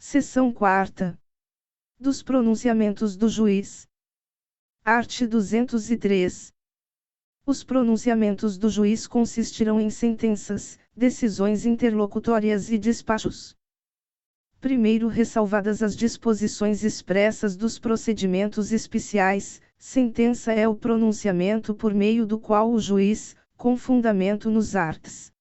Seção 4. Dos pronunciamentos do juiz. Art. 203. Os pronunciamentos do juiz consistirão em sentenças, decisões interlocutórias e despachos. Primeiro, ressalvadas as disposições expressas dos procedimentos especiais, sentença é o pronunciamento por meio do qual o juiz, com fundamento nos arts.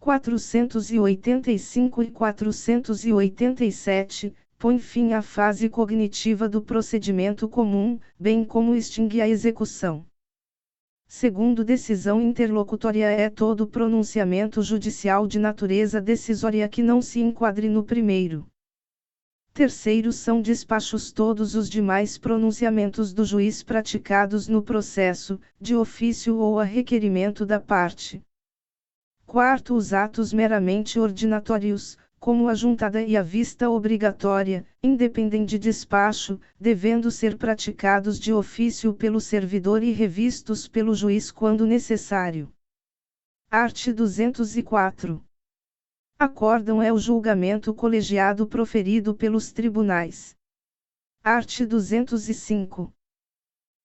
485 e 487, põe fim à fase cognitiva do procedimento comum, bem como extingue a execução. Segundo, decisão interlocutória é todo pronunciamento judicial de natureza decisória que não se enquadre no primeiro. Terceiro, são despachos todos os demais pronunciamentos do juiz praticados no processo, de ofício ou a requerimento da parte. Quarto, os atos meramente ordinatórios, como a juntada e a vista obrigatória, independem de despacho, devendo ser praticados de ofício pelo servidor e revistos pelo juiz quando necessário. Art. 204. Acórdão é o julgamento colegiado proferido pelos tribunais. Art. 205.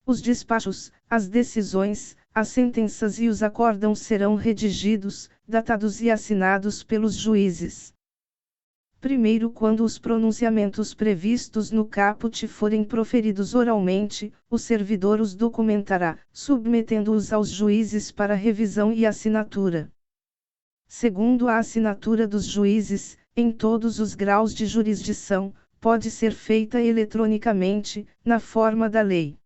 Os despachos, as decisões, as sentenças e os acórdãos serão redigidos, datados e assinados pelos juízes. Primeiro, quando os pronunciamentos previstos no caput forem proferidos oralmente, o servidor os documentará, submetendo-os aos juízes para revisão e assinatura. Segundo, a assinatura dos juízes, em todos os graus de jurisdição, pode ser feita eletronicamente, na forma da lei.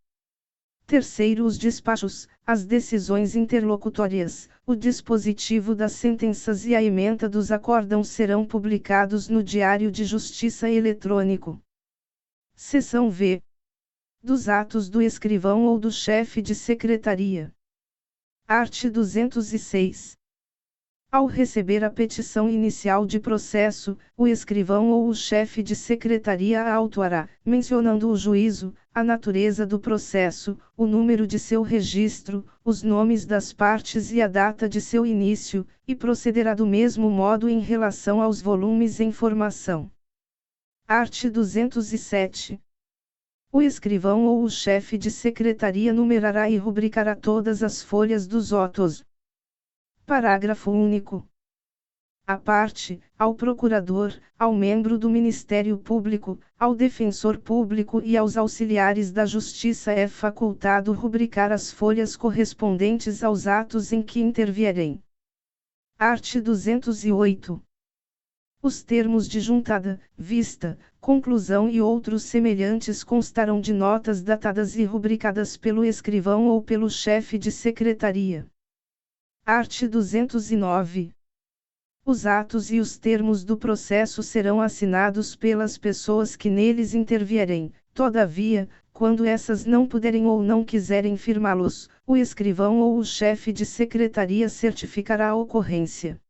Terceiro, os despachos, as decisões interlocutórias, o dispositivo das sentenças e a ementa dos acórdãos serão publicados no Diário de Justiça eletrônico. Seção V. Dos atos do escrivão ou do chefe de secretaria. Art. 206. Ao receber a petição inicial de processo, o escrivão ou o chefe de secretaria a autuará, mencionando o juízo, a natureza do processo, o número de seu registro, os nomes das partes e a data de seu início, e procederá do mesmo modo em relação aos volumes em formação. Art. 207. O escrivão ou o chefe de secretaria numerará e rubricará todas as folhas dos autos. Parágrafo único. À parte, ao procurador, ao membro do Ministério Público, ao defensor público e aos auxiliares da Justiça é facultado rubricar as folhas correspondentes aos atos em que intervierem. Art. 208. Os termos de juntada, vista, conclusão e outros semelhantes constarão de notas datadas e rubricadas pelo escrivão ou pelo chefe de secretaria. Art. 209. Os atos e os termos do processo serão assinados pelas pessoas que neles intervierem, todavia, quando essas não puderem ou não quiserem firmá-los, o escrivão ou o chefe de secretaria certificará a ocorrência.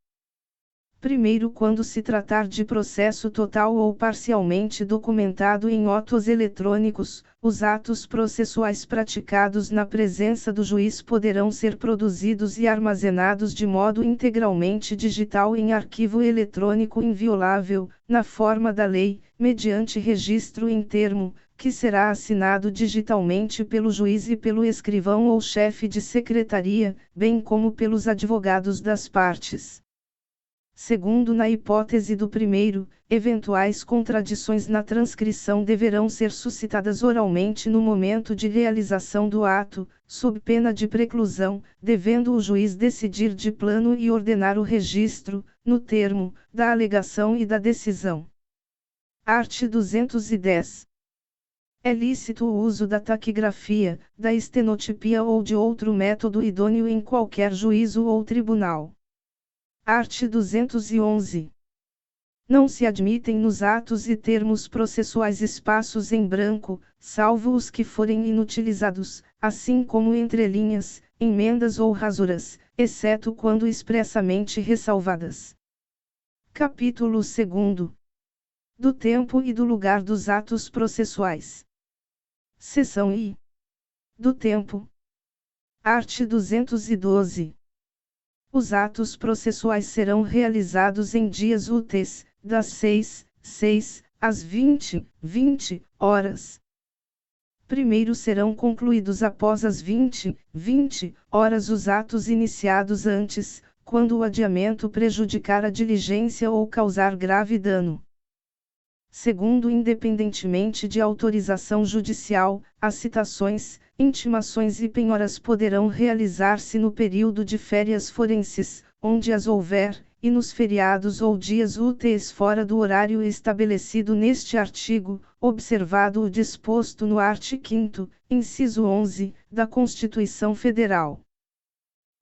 Primeiro, quando se tratar de processo total ou parcialmente documentado em autos eletrônicos, os atos processuais praticados na presença do juiz poderão ser produzidos e armazenados de modo integralmente digital em arquivo eletrônico inviolável, na forma da lei, mediante registro em termo, que será assinado digitalmente pelo juiz e pelo escrivão ou chefe de secretaria, bem como pelos advogados das partes. Segundo, na hipótese do primeiro, eventuais contradições na transcrição deverão ser suscitadas oralmente no momento de realização do ato, sob pena de preclusão, devendo o juiz decidir de plano e ordenar o registro, no termo, da alegação e da decisão. Art. 210. É lícito o uso da taquigrafia, da estenotipia ou de outro método idôneo em qualquer juízo ou tribunal. Art. 211. Não se admitem nos atos e termos processuais espaços em branco, salvo os que forem inutilizados, assim como entrelinhas, emendas ou rasuras, exceto quando expressamente ressalvadas. Capítulo 2. Do tempo e do lugar dos atos processuais. Seção I. Do tempo. Art. 212. Os atos processuais serão realizados em dias úteis, das 6 às 20 horas. Primeiro serão concluídos após as 20 horas os atos iniciados antes, quando o adiamento prejudicar a diligência ou causar grave dano. Segundo, independentemente de autorização judicial, as citações, intimações e penhoras poderão realizar-se no período de férias forenses, onde as houver, e nos feriados ou dias úteis fora do horário estabelecido neste artigo, observado o disposto no artigo 5º, inciso 11, da Constituição Federal.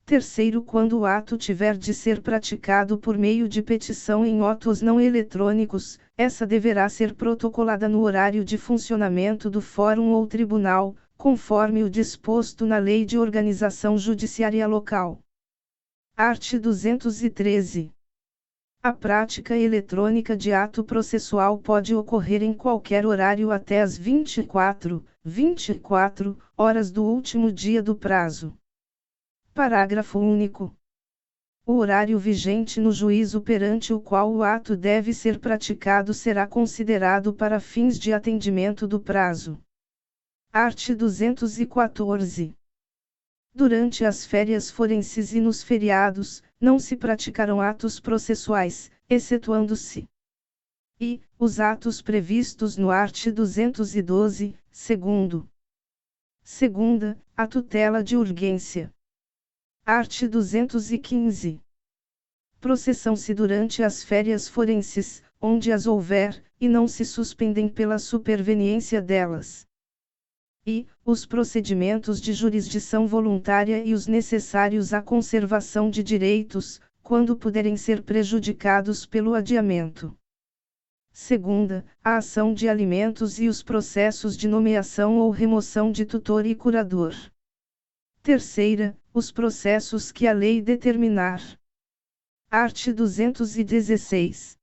Terceiro, quando o ato tiver de ser praticado por meio de petição em autos não eletrônicos, essa deverá ser protocolada no horário de funcionamento do fórum ou tribunal, conforme o disposto na Lei de Organização Judiciária Local. Art. 213. A prática eletrônica de ato processual pode ocorrer em qualquer horário até as 24 horas do último dia do prazo. Parágrafo único. O horário vigente no juízo perante o qual o ato deve ser praticado será considerado para fins de atendimento do prazo. Art. 214. Durante as férias forenses e nos feriados, não se praticarão atos processuais, excetuando-se e os atos previstos no art. 212, segundo. Segunda, a tutela de urgência. Art. 215. Processão-se durante as férias forenses, onde as houver, e não se suspendem pela superveniência delas. E os procedimentos de jurisdição voluntária e os necessários à conservação de direitos, quando puderem ser prejudicados pelo adiamento. Segunda, a ação de alimentos e os processos de nomeação ou remoção de tutor e curador. Terceira, os processos que a lei determinar. Art. 216.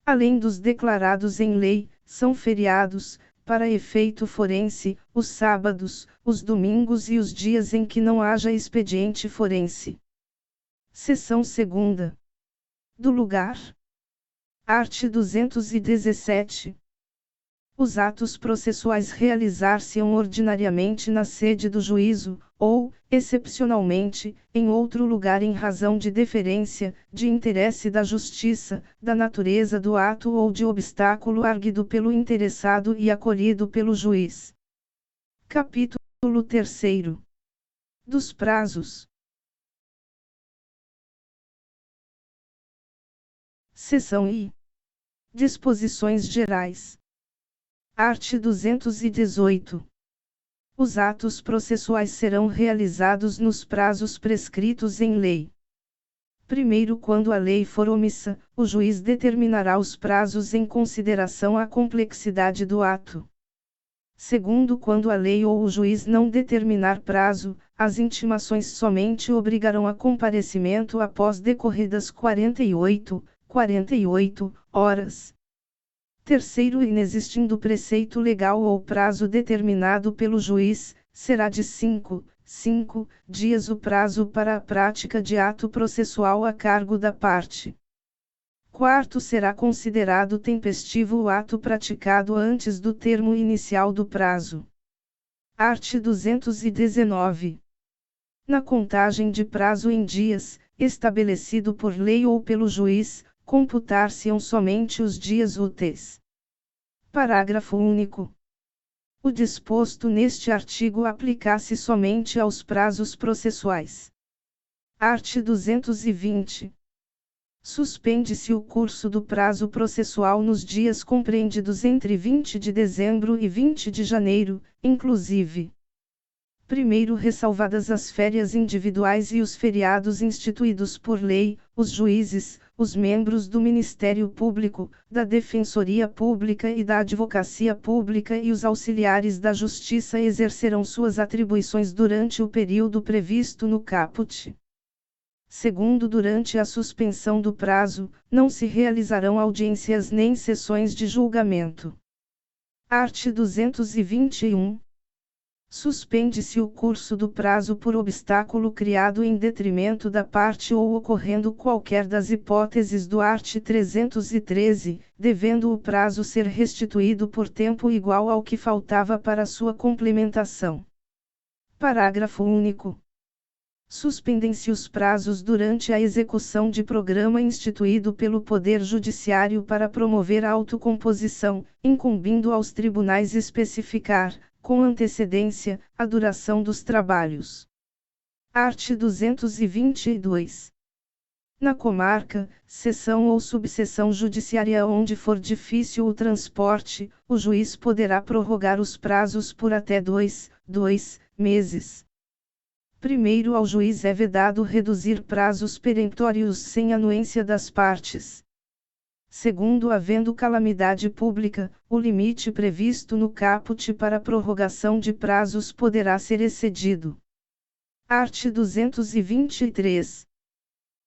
Além dos declarados em lei, são feriados, para efeito forense, os sábados, os domingos e os dias em que não haja expediente forense. Seção 2ª. Do lugar. Art. 217. Os atos processuais realizar-se-ão ordinariamente na sede do juízo, ou, excepcionalmente, em outro lugar em razão de deferência, de interesse da justiça, da natureza do ato ou de obstáculo arguido pelo interessado e acolhido pelo juiz. Capítulo 3º. Dos prazos. Seção I. Disposições gerais. Art. 218. Os atos processuais serão realizados nos prazos prescritos em lei. Primeiro, quando a lei for omissa, o juiz determinará os prazos em consideração à complexidade do ato. Segundo, quando a lei ou o juiz não determinar prazo, as intimações somente obrigarão a comparecimento após decorridas 48 horas. Terceiro, inexistindo preceito legal ou prazo determinado pelo juiz, será de 5 dias o prazo para a prática de ato processual a cargo da parte. Quarto, será considerado tempestivo o ato praticado antes do termo inicial do prazo. Art. 219. Na contagem de prazo em dias, estabelecido por lei ou pelo juiz, computar-se-ão somente os dias úteis. Parágrafo único. O disposto neste artigo aplica-se somente aos prazos processuais. Art. 220. Suspende-se o curso do prazo processual nos dias compreendidos entre 20 de dezembro e 20 de janeiro, inclusive. Primeiro, ressalvadas as férias individuais e os feriados instituídos por lei, os juízes, os membros do Ministério Público, da Defensoria Pública e da Advocacia Pública e os auxiliares da Justiça exercerão suas atribuições durante o período previsto no caput. Segundo, durante a suspensão do prazo, não se realizarão audiências nem sessões de julgamento. Art. 221. Suspende-se o curso do prazo por obstáculo criado em detrimento da parte ou ocorrendo qualquer das hipóteses do art. 313, devendo o prazo ser restituído por tempo igual ao que faltava para sua complementação. Parágrafo único. Suspendem-se os prazos durante a execução de programa instituído pelo Poder Judiciário para promover a autocomposição, incumbindo aos tribunais especificar, com antecedência, a duração dos trabalhos. Art. 222. Na comarca, seção ou subseção judiciária onde for difícil o transporte, o juiz poderá prorrogar os prazos por até 2 meses. Primeiro, ao juiz é vedado reduzir prazos perentórios sem anuência das partes. Segundo, havendo calamidade pública, o limite previsto no caput para prorrogação de prazos poderá ser excedido. Art. 223.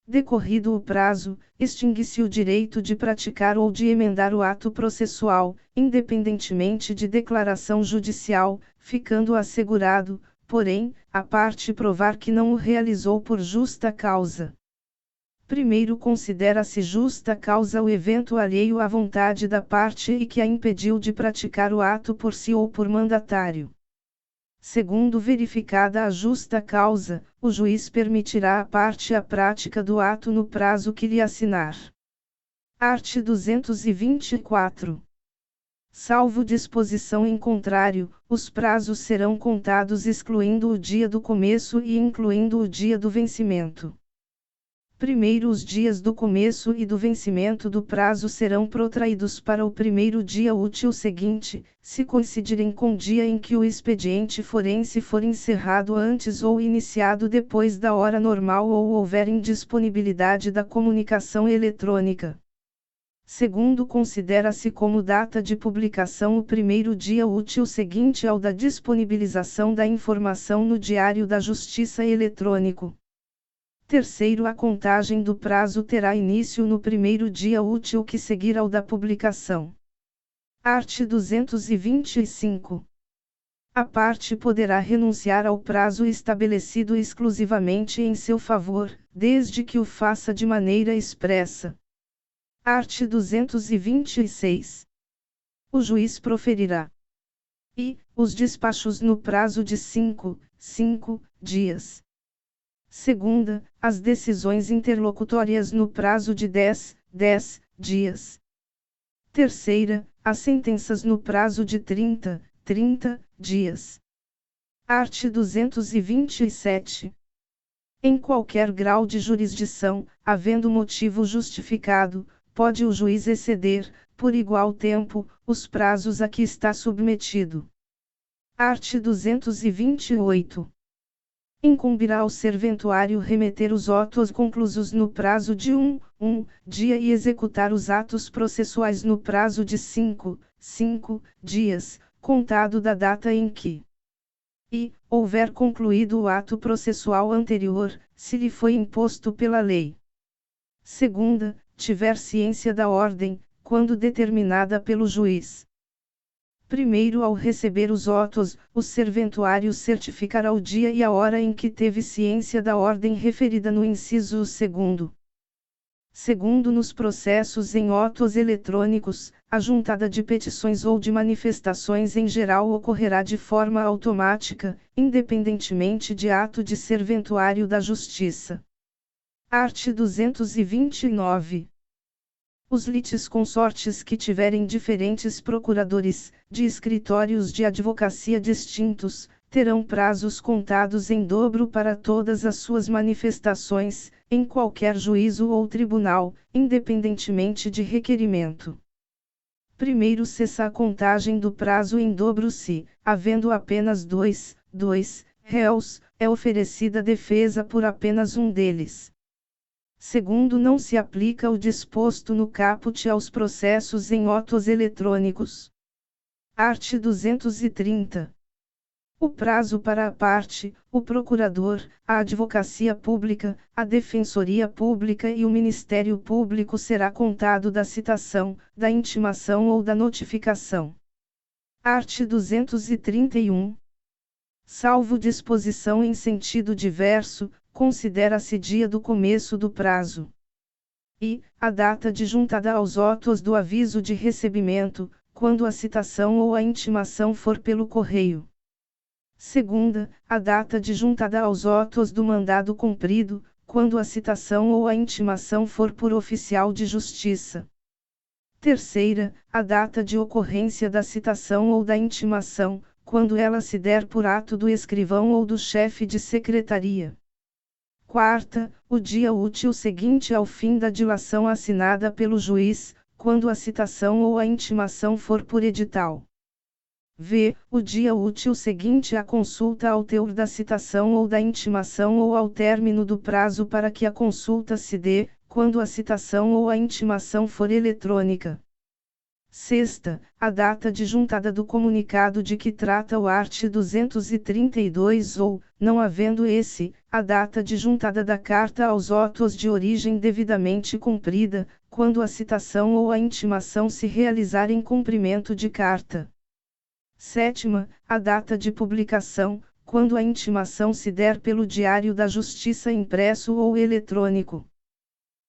Decorrido o prazo, extingue-se o direito de praticar ou de emendar o ato processual, independentemente de declaração judicial, ficando assegurado, porém, a parte provar que não o realizou por justa causa. Primeiro, considera-se justa causa o evento alheio à vontade da parte e que a impediu de praticar o ato por si ou por mandatário. Segundo, verificada a justa causa, o juiz permitirá à parte a prática do ato no prazo que lhe assinar. Art. 224. Salvo disposição em contrário, os prazos serão contados excluindo o dia do começo e incluindo o dia do vencimento. Primeiro, os dias do começo e do vencimento do prazo serão protraídos para o primeiro dia útil seguinte, se coincidirem com o dia em que o expediente forense for encerrado antes ou iniciado depois da hora normal ou houver indisponibilidade da comunicação eletrônica. Segundo, considera-se como data de publicação o primeiro dia útil seguinte ao da disponibilização da informação no Diário da Justiça eletrônico. Terceiro, a contagem do prazo terá início no primeiro dia útil que seguir ao da publicação. Art. 225. A parte poderá renunciar ao prazo estabelecido exclusivamente em seu favor, desde que o faça de maneira expressa. Art. 226. O juiz proferirá os despachos no prazo de 5 dias. Segunda, as decisões interlocutórias no prazo de 10 dias. Terceira, as sentenças no prazo de 30 dias. Art. 227. Em qualquer grau de jurisdição, havendo motivo justificado, pode o juiz exceder, por igual tempo, os prazos a que está submetido. Art. 228. Incumbirá ao serventuário remeter os autos conclusos no prazo de um dia e executar os atos processuais no prazo de 5 dias, contado da data em que houver concluído o ato processual anterior, se lhe foi imposto pela lei. Segunda, tiver ciência da ordem, quando determinada pelo juiz. Primeiro, ao receber os autos, o serventuário certificará o dia e a hora em que teve ciência da ordem referida no inciso 2º. Segundo, nos processos em autos eletrônicos, a juntada de petições ou de manifestações em geral ocorrerá de forma automática, independentemente de ato de serventuário da Justiça. Art. 229. Os litisconsortes que tiverem diferentes procuradores, de escritórios de advocacia distintos, terão prazos contados em dobro para todas as suas manifestações, em qualquer juízo ou tribunal, independentemente de requerimento. Primeiro, cessa a contagem do prazo em dobro se, havendo apenas dois réus, é oferecida defesa por apenas um deles. Segundo, não se aplica o disposto no caput aos processos em autos eletrônicos. Art. 230. O prazo para a parte, o procurador, a advocacia pública, a defensoria pública e o Ministério Público será contado da citação, da intimação ou da notificação. Art. 231. Salvo disposição em sentido diverso, considera-se dia do começo do prazo. E, a data adjuntada aos autos do aviso de recebimento, quando a citação ou a intimação for pelo correio. Segunda, a data adjuntada aos autos do mandado cumprido, quando a citação ou a intimação for por oficial de justiça. Terceira, a data de ocorrência da citação ou da intimação, quando ela se der por ato do escrivão ou do chefe de secretaria. Quarta, o dia útil seguinte ao fim da dilação assinada pelo juiz, quando a citação ou a intimação for por edital. V. O dia útil seguinte à consulta ao teor da citação ou da intimação ou ao término do prazo para que a consulta se dê, quando a citação ou a intimação for eletrônica. Sexta, a data adjuntada do comunicado de que trata o art. 232 ou, não havendo esse, a data adjuntada da carta aos autos de origem devidamente cumprida, quando a citação ou a intimação se realizar em cumprimento de carta. Sétima, a data de publicação, quando a intimação se der pelo Diário da Justiça impresso ou eletrônico.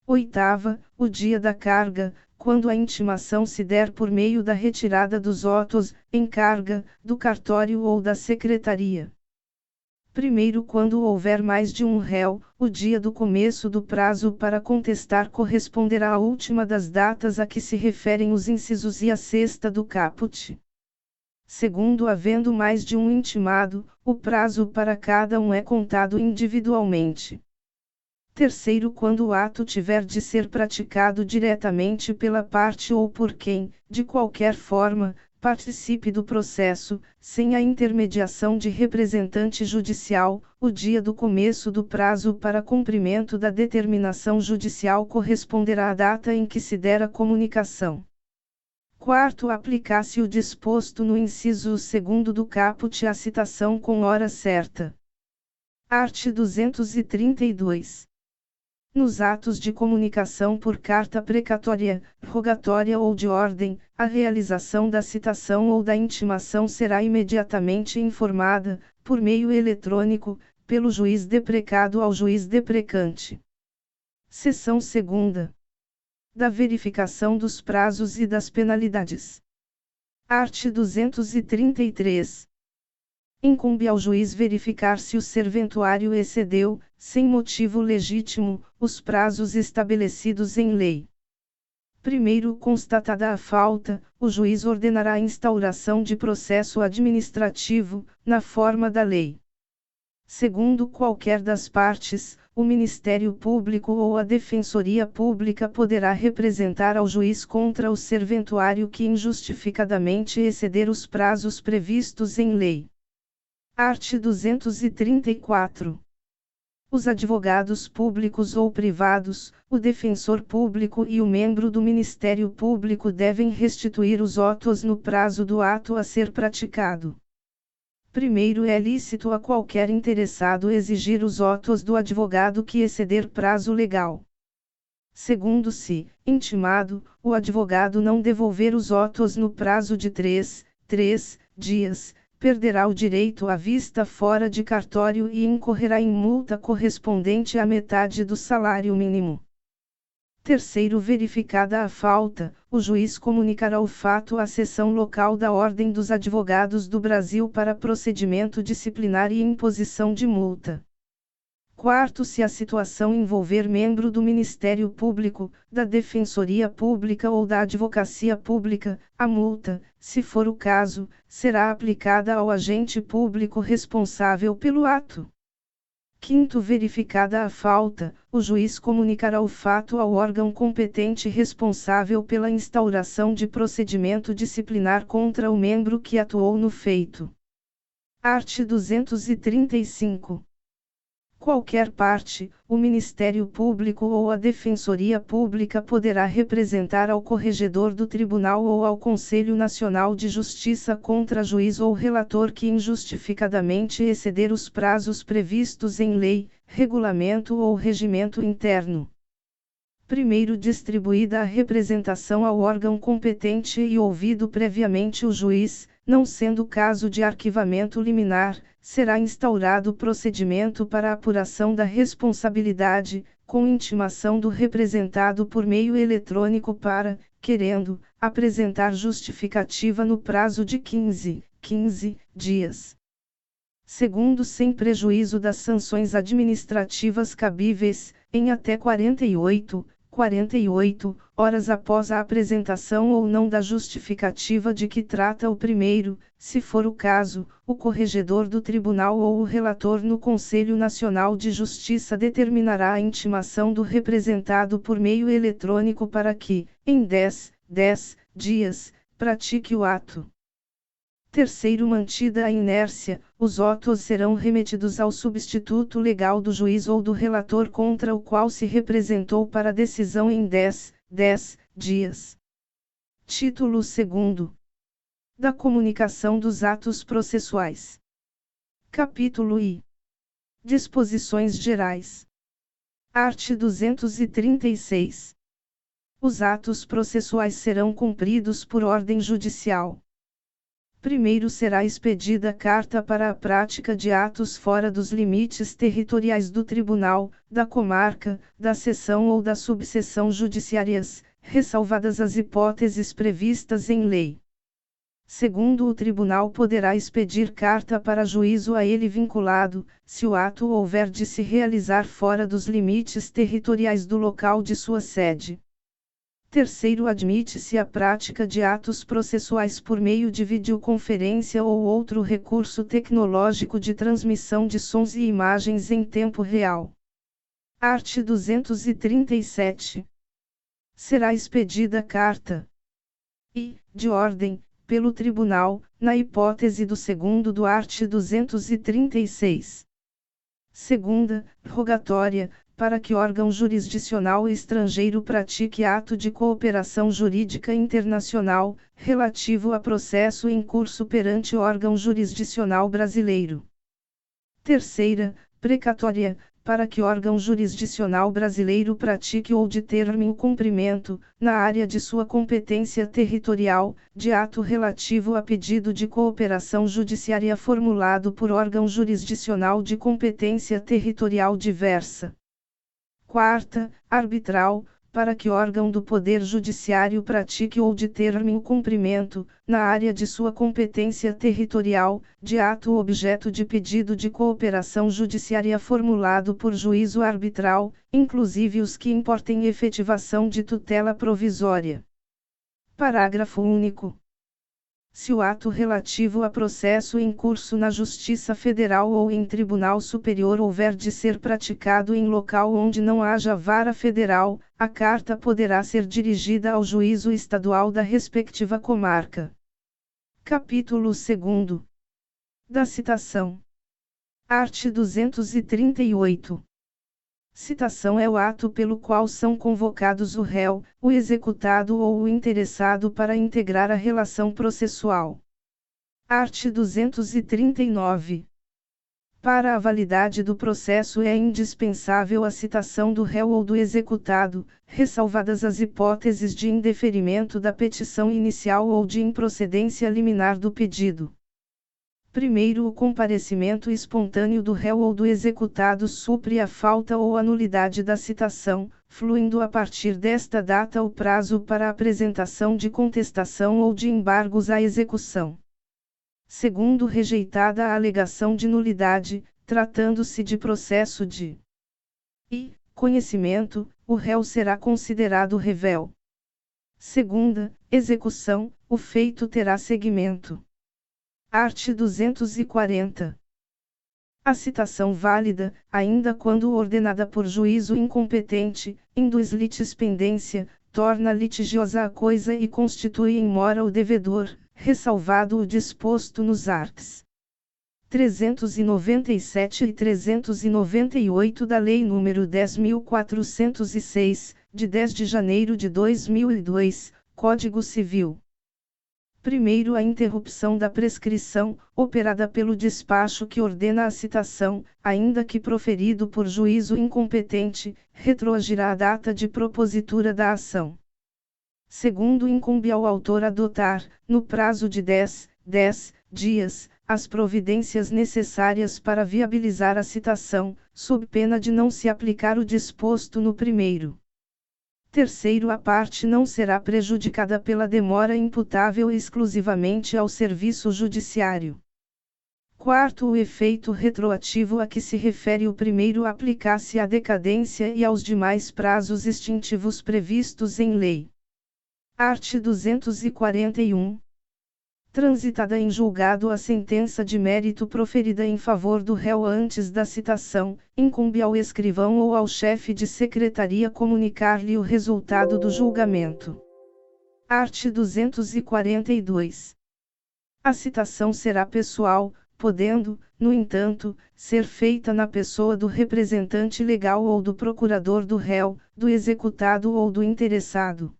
Oitava, o dia da carga, quando a intimação se der por meio da retirada dos autos, em carga, do cartório ou da secretaria. Primeiro, quando houver mais de um réu, o dia do começo do prazo para contestar corresponderá à última das datas a que se referem os incisos e a sexta do caput. Segundo, havendo mais de um intimado, o prazo para cada um é contado individualmente. Terceiro, quando o ato tiver de ser praticado diretamente pela parte ou por quem, de qualquer forma, participe do processo, sem a intermediação de representante judicial, o dia do começo do prazo para cumprimento da determinação judicial corresponderá à data em que se der a comunicação. Quarto, aplicar-se o disposto no inciso 2º do caput à citação com hora certa. Art. 232. Nos atos de comunicação por carta precatória, rogatória ou de ordem, a realização da citação ou da intimação será imediatamente informada, por meio eletrônico, pelo juiz deprecado ao juiz deprecante. Seção 2ª. Da verificação dos prazos e das penalidades. Art. 233. Incumbe ao juiz verificar se o serventuário excedeu, sem motivo legítimo, os prazos estabelecidos em lei. Primeiro, constatada a falta, o juiz ordenará a instauração de processo administrativo, na forma da lei. Segundo, qualquer das partes, o Ministério Público ou a Defensoria Pública poderá representar ao juiz contra o serventuário que injustificadamente exceder os prazos previstos em lei. Art. 234. Os advogados públicos ou privados, o defensor público e o membro do Ministério Público devem restituir os autos no prazo do ato a ser praticado. Primeiro, é lícito a qualquer interessado exigir os autos do advogado que exceder prazo legal. Segundo, se, intimado, o advogado não devolver os autos no prazo de 3 dias, perderá o direito à vista fora de cartório e incorrerá em multa correspondente à metade do salário mínimo. Terceiro, verificada a falta, o juiz comunicará o fato à seção local da Ordem dos Advogados do Brasil para procedimento disciplinar e imposição de multa. Quarto, se a situação envolver membro do Ministério Público, da Defensoria Pública ou da Advocacia Pública, a multa, se for o caso, será aplicada ao agente público responsável pelo ato. Quinto, verificada a falta, o juiz comunicará o fato ao órgão competente responsável pela instauração de procedimento disciplinar contra o membro que atuou no feito. Art. 235. Qualquer parte, o Ministério Público ou a Defensoria Pública poderá representar ao corregedor do Tribunal ou ao Conselho Nacional de Justiça contra juiz ou relator que injustificadamente exceder os prazos previstos em lei, regulamento ou regimento interno. Primeiro, distribuída a representação ao órgão competente e ouvido previamente o juiz, não sendo caso de arquivamento liminar, será instaurado procedimento para apuração da responsabilidade, com intimação do representado por meio eletrônico para, querendo, apresentar justificativa no prazo de 15 dias. Segundo, sem prejuízo das sanções administrativas cabíveis, em até 48 horas após a apresentação ou não da justificativa de que trata o primeiro, se for o caso, o corregedor do tribunal ou o relator no Conselho Nacional de Justiça determinará a intimação do representado por meio eletrônico para que, em 10 dias, pratique o ato. Terceiro, mantida a inércia, os autos serão remetidos ao substituto legal do juiz ou do relator contra o qual se representou para decisão em 10 dias. Título 2º. Da comunicação dos atos processuais. Capítulo I. Disposições gerais. Art. 236. Os atos processuais serão cumpridos por ordem judicial. Primeiro, será expedida carta para a prática de atos fora dos limites territoriais do tribunal, da comarca, da seção ou da subseção judiciárias, ressalvadas as hipóteses previstas em lei. Segundo, o tribunal poderá expedir carta para juízo a ele vinculado, se o ato houver de se realizar fora dos limites territoriais do local de sua sede. Terceiro, admite-se a prática de atos processuais por meio de videoconferência ou outro recurso tecnológico de transmissão de sons e imagens em tempo real. Art. 237. Será expedida carta e, de ordem, pelo Tribunal, na hipótese do segundo do art. 236. Segunda, rogatória, para que órgão jurisdicional estrangeiro pratique ato de cooperação jurídica internacional, relativo a processo em curso perante órgão jurisdicional brasileiro. Terceira, precatória, para que órgão jurisdicional brasileiro pratique ou determine o cumprimento, na área de sua competência territorial, de ato relativo a pedido de cooperação judiciária formulado por órgão jurisdicional de competência territorial diversa. Quarta, arbitral, para que órgão do Poder Judiciário pratique ou determine o cumprimento, na área de sua competência territorial, de ato objeto de pedido de cooperação judiciária formulado por juízo arbitral, inclusive os que importem efetivação de tutela provisória. Parágrafo único. Se o ato relativo a processo em curso na Justiça Federal ou em Tribunal Superior houver de ser praticado em local onde não haja vara federal, a carta poderá ser dirigida ao juízo estadual da respectiva comarca. Capítulo 2º. Da citação. Art. 238. Citação é o ato pelo qual são convocados o réu, o executado ou o interessado para integrar a relação processual. Art. 239. Para a validade do processo é indispensável a citação do réu ou do executado, ressalvadas as hipóteses de indeferimento da petição inicial ou de improcedência liminar do pedido. Primeiro, o comparecimento espontâneo do réu ou do executado supre a falta ou a nulidade da citação, fluindo a partir desta data o prazo para a apresentação de contestação ou de embargos à execução. Segundo, rejeitada a alegação de nulidade, tratando-se de processo de conhecimento, o réu será considerado revel. Segunda, execução, o feito terá seguimento. Art. 240. A citação válida, ainda quando ordenada por juízo incompetente, induz litispendência, torna litigiosa a coisa e constitui em mora o devedor, ressalvado o disposto nos arts. 397 e 398 da Lei nº 10.406, de 10 de janeiro de 2002, Código Civil. Primeiro, a interrupção da prescrição, operada pelo despacho que ordena a citação, ainda que proferido por juízo incompetente, retroagirá a data de propositura da ação. Segundo, incumbe ao autor adotar, no prazo de 10 10 dias, as providências necessárias para viabilizar a citação, sob pena de não se aplicar o disposto no primeiro. Terceiro, a parte não será prejudicada pela demora imputável exclusivamente ao serviço judiciário. Quarto, o efeito retroativo a que se refere o primeiro aplicar-se à decadência e aos demais prazos extintivos previstos em lei. Art. 241. Transitada em julgado a sentença de mérito proferida em favor do réu antes da citação, incumbe ao escrivão ou ao chefe de secretaria comunicar-lhe o resultado do julgamento. Art. 242. A citação será pessoal, podendo, no entanto, ser feita na pessoa do representante legal ou do procurador do réu, do executado ou do interessado.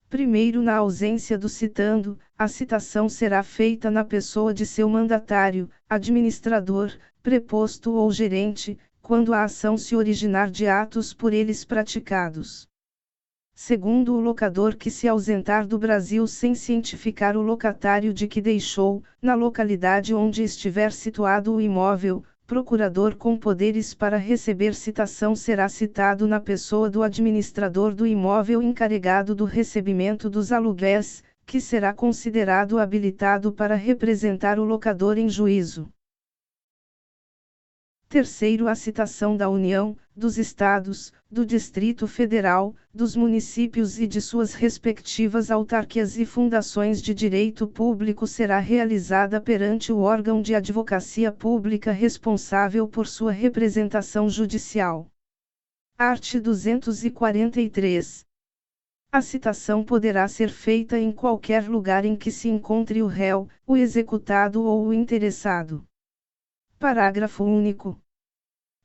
Primeiro, na ausência do citando, a citação será feita na pessoa de seu mandatário, administrador, preposto ou gerente, quando a ação se originar de atos por eles praticados. Segundo, o locador que se ausentar do Brasil sem cientificar o locatário de que deixou, na localidade onde estiver situado o imóvel, procurador com poderes para receber citação será citado na pessoa do administrador do imóvel encarregado do recebimento dos aluguéis, que será considerado habilitado para representar o locador em juízo. Terceiro, a citação da União, dos Estados, do Distrito Federal, dos municípios e de suas respectivas autarquias e fundações de direito público será realizada perante o órgão de advocacia pública responsável por sua representação judicial. Art. 243. A citação poderá ser feita em qualquer lugar em que se encontre o réu, o executado ou o interessado. Parágrafo único.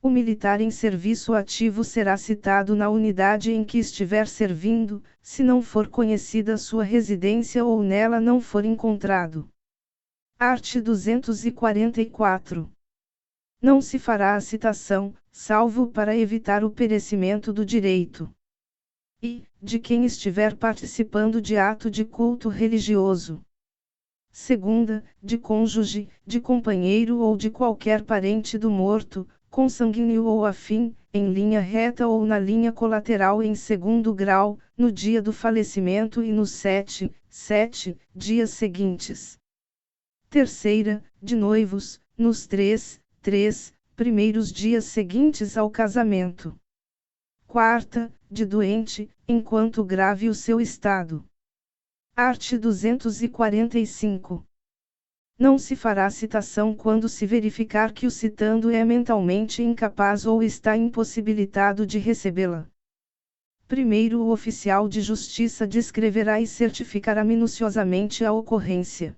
O militar em serviço ativo será citado na unidade em que estiver servindo, se não for conhecida sua residência ou nela não for encontrado. Art. 244. Não se fará a citação, salvo para evitar o perecimento do direito. E, de quem estiver participando de ato de culto religioso. Segunda, de cônjuge, de companheiro ou de qualquer parente do morto, consanguíneo ou afim, em linha reta ou na linha colateral em segundo grau, no dia do falecimento e nos 7 dias seguintes. Terceira, de noivos, nos 3 primeiros dias seguintes ao casamento. Quarta, de doente, enquanto grave o seu estado. Art. 245. Não se fará citação quando se verificar que o citando é mentalmente incapaz ou está impossibilitado de recebê-la. Primeiro, o oficial de justiça descreverá e certificará minuciosamente a ocorrência.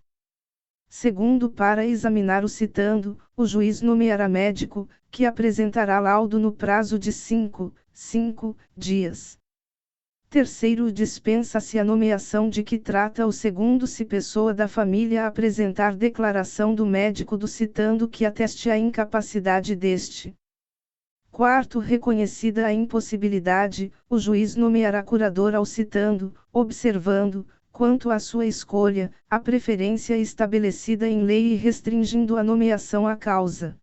Segundo, para examinar o citando, o juiz nomeará médico, que apresentará laudo no prazo de 5 dias. Terceiro, dispensa-se a nomeação de que trata o segundo se pessoa da família apresentar declaração do médico do citando que ateste a incapacidade deste. Quarto, reconhecida a impossibilidade, o juiz nomeará curador ao citando, observando, quanto à sua escolha, a preferência estabelecida em lei e restringindo a nomeação à causa.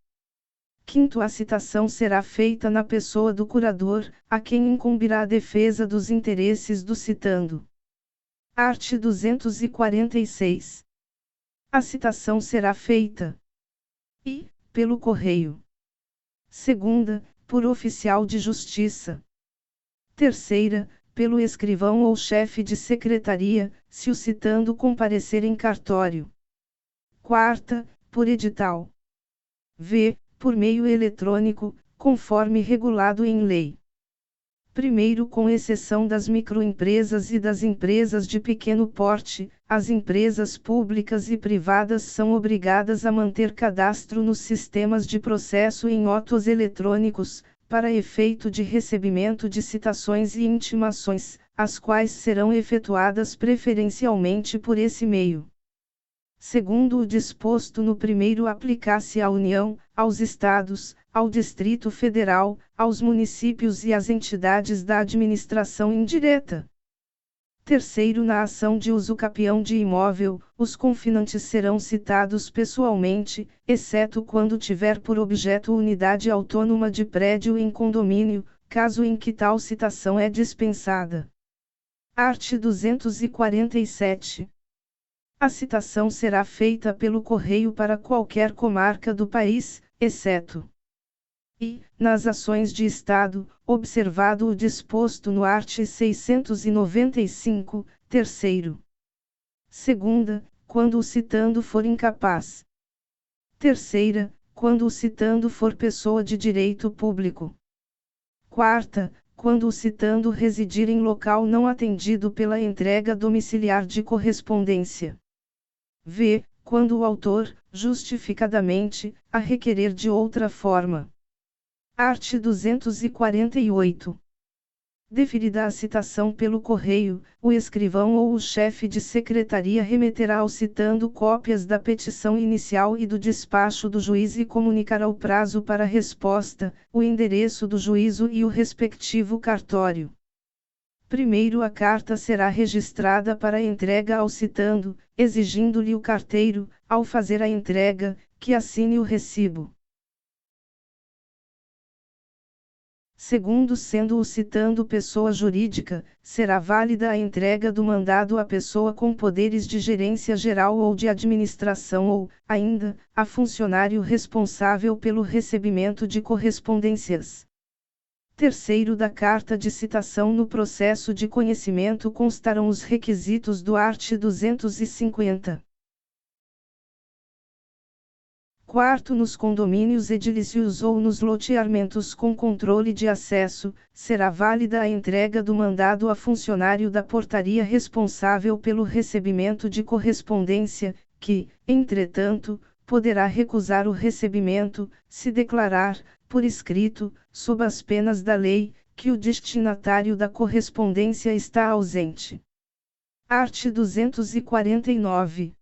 Quinto, a citação será feita na pessoa do curador, a quem incumbirá a defesa dos interesses do citando. Art. 246. A citação será feita e, pelo correio. Segunda, por oficial de justiça. Terceira, pelo escrivão ou chefe de secretaria, se o citando comparecer em cartório. Quarta, por edital. V. Por meio eletrônico, conforme regulado em lei. Primeiro, com exceção das microempresas e das empresas de pequeno porte, as empresas públicas e privadas são obrigadas a manter cadastro nos sistemas de processo em autos eletrônicos, para efeito de recebimento de citações e intimações, as quais serão efetuadas preferencialmente por esse meio. Segundo o disposto no primeiro, aplicar-se à União, aos Estados, ao Distrito Federal, aos municípios e às entidades da administração indireta. Terceiro, na ação de usucapião de imóvel, os confinantes serão citados pessoalmente, exceto quando tiver por objeto unidade autônoma de prédio em condomínio, caso em que tal citação é dispensada. Art. 247. A citação será feita pelo correio para qualquer comarca do país, exceto e, nas ações de Estado, observado o disposto no art. 695, terceiro. Segunda, quando o citando for incapaz. Terceira, quando o citando for pessoa de direito público. Quarta, quando o citando residir em local não atendido pela entrega domiciliar de correspondência. V, quando o autor, justificadamente, a requerer de outra forma. Art. 248. Deferida a citação pelo correio, o escrivão ou o chefe de secretaria remeterá ao citando cópias da petição inicial e do despacho do juiz e comunicará o prazo para resposta, o endereço do juízo e o respectivo cartório. Primeiro, a carta será registrada para entrega ao citando, exigindo-lhe o carteiro, ao fazer a entrega, que assine o recibo. Segundo, sendo o citando pessoa jurídica, será válida a entrega do mandado à pessoa com poderes de gerência geral ou de administração ou, ainda, a funcionário responsável pelo recebimento de correspondências. Terceiro, da carta de citação no processo de conhecimento constarão os requisitos do art. 250. Quarto, nos condomínios edilícios ou nos loteamentos com controle de acesso, será válida a entrega do mandado a funcionário da portaria responsável pelo recebimento de correspondência, que, entretanto, poderá recusar o recebimento, se declarar, por escrito, sob as penas da lei, que o destinatário da correspondência está ausente. Art. 249.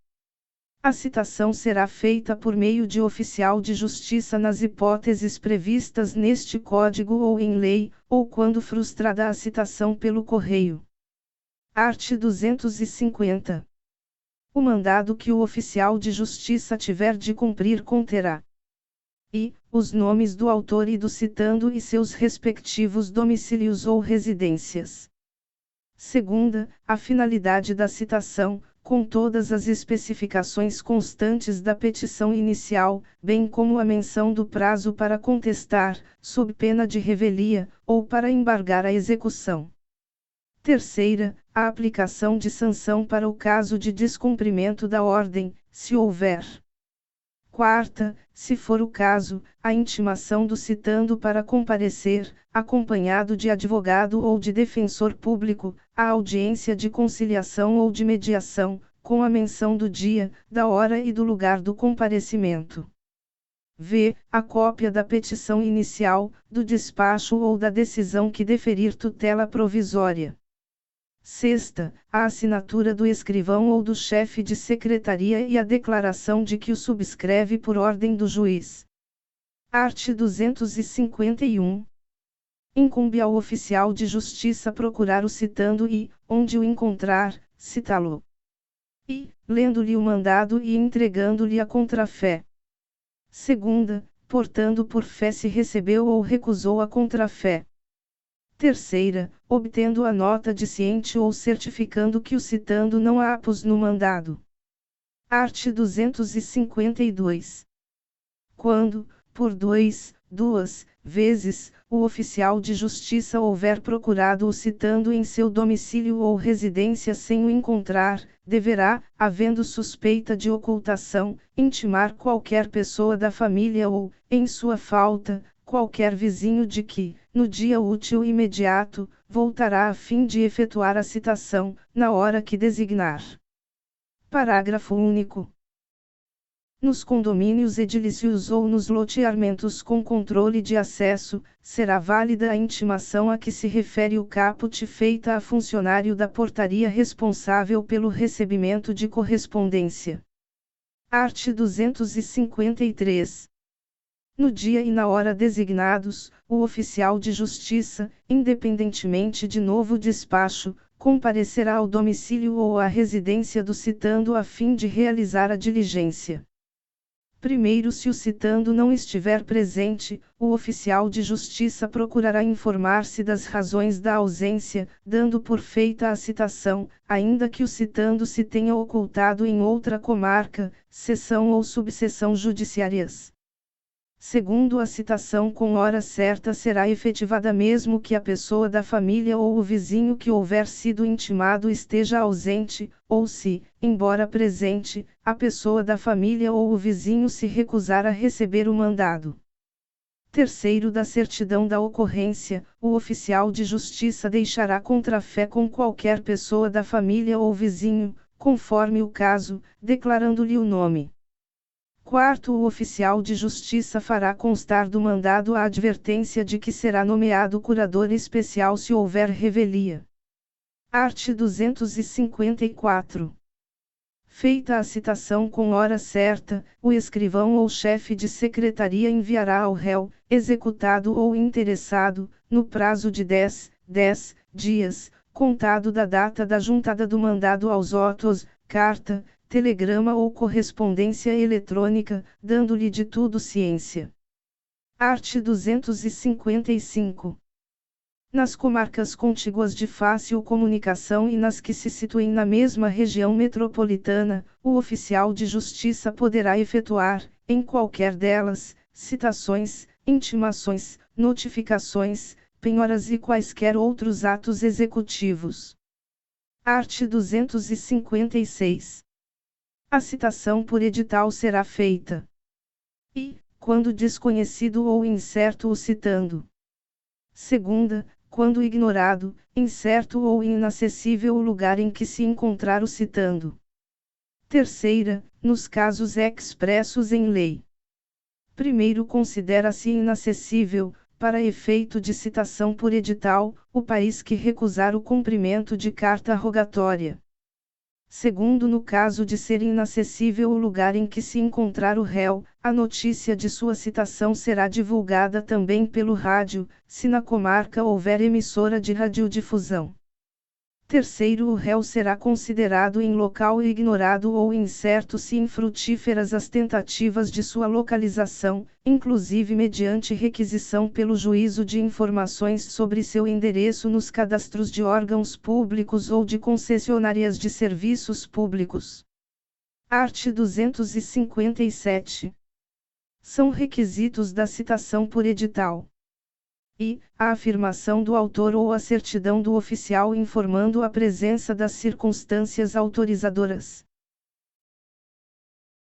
A citação será feita por meio de oficial de justiça nas hipóteses previstas neste Código ou em lei, ou quando frustrada a citação pelo correio. Art. 250. O mandado que o oficial de justiça tiver de cumprir conterá e os nomes do autor e do citando e seus respectivos domicílios ou residências. Segunda, a finalidade da citação, com todas as especificações constantes da petição inicial, bem como a menção do prazo para contestar, sob pena de revelia, ou para embargar a execução. Terceira, a aplicação de sanção para o caso de descumprimento da ordem, se houver. Quarta, se for o caso, a intimação do citando para comparecer, acompanhado de advogado ou de defensor público, à audiência de conciliação ou de mediação, com a menção do dia, da hora e do lugar do comparecimento. V. A cópia da petição inicial, do despacho ou da decisão que deferir tutela provisória. Sexta, a assinatura do escrivão ou do chefe de secretaria e a declaração de que o subscreve por ordem do juiz. Art. 251. Incumbe ao oficial de justiça procurar o citando e, onde o encontrar, citá-lo. E, lendo-lhe o mandado e entregando-lhe a contrafé. Segunda, portando por fé se recebeu ou recusou a contrafé. Terceira, obtendo a nota de ciente ou certificando que o citando não a apôs no mandado. Art. 252. Quando, por duas vezes, o oficial de justiça houver procurado o citando em seu domicílio ou residência sem o encontrar, deverá, havendo suspeita de ocultação, intimar qualquer pessoa da família ou, em sua falta, qualquer vizinho de que, no dia útil imediato, voltará a fim de efetuar a citação, na hora que designar. Parágrafo único. Nos condomínios edilícios ou nos loteamentos com controle de acesso, será válida a intimação a que se refere o caput feita a funcionário da portaria responsável pelo recebimento de correspondência. Art. 253. No dia e na hora designados, o oficial de justiça, independentemente de novo despacho, comparecerá ao domicílio ou à residência do citando a fim de realizar a diligência. Primeiro, se o citando não estiver presente, o oficial de justiça procurará informar-se das razões da ausência, dando por feita a citação, ainda que o citando se tenha ocultado em outra comarca, seção ou subseção judiciárias. Segundo, a citação com hora certa será efetivada mesmo que a pessoa da família ou o vizinho que houver sido intimado esteja ausente, ou se, embora presente, a pessoa da família ou o vizinho se recusar a receber o mandado. Terceiro, da certidão da ocorrência, o oficial de justiça deixará contrafé com qualquer pessoa da família ou vizinho, conforme o caso, declarando-lhe o nome. Quarto, o oficial de justiça fará constar do mandado a advertência de que será nomeado curador especial se houver revelia. Art. 254. Feita a citação com hora certa, o escrivão ou chefe de secretaria enviará ao réu, executado ou interessado, no prazo de 10 dias, contado da data da juntada do mandado aos autos, carta, telegrama ou correspondência eletrônica, dando-lhe de tudo ciência. Art. 255. Nas comarcas contíguas de fácil comunicação e nas que se situem na mesma região metropolitana, o oficial de justiça poderá efetuar, em qualquer delas, citações, intimações, notificações, penhoras e quaisquer outros atos executivos. Art. 256. A citação por edital será feita. E, quando desconhecido ou incerto o citando. Segunda, quando ignorado, incerto ou inacessível o lugar em que se encontrar o citando. Terceira, nos casos expressos em lei. Primeiro, considera-se inacessível, para efeito de citação por edital, o país que recusar o cumprimento de carta rogatória. Segundo, no caso de ser inacessível o lugar em que se encontrar o réu, a notícia de sua citação será divulgada também pelo rádio, se na comarca houver emissora de radiodifusão. Terceiro, o réu será considerado em local ignorado ou incerto se infrutíferas as tentativas de sua localização, inclusive mediante requisição pelo juízo de informações sobre seu endereço nos cadastros de órgãos públicos ou de concessionárias de serviços públicos. Art. 257. São requisitos da citação por edital. E, a afirmação do autor ou a certidão do oficial informando a presença das circunstâncias autorizadoras.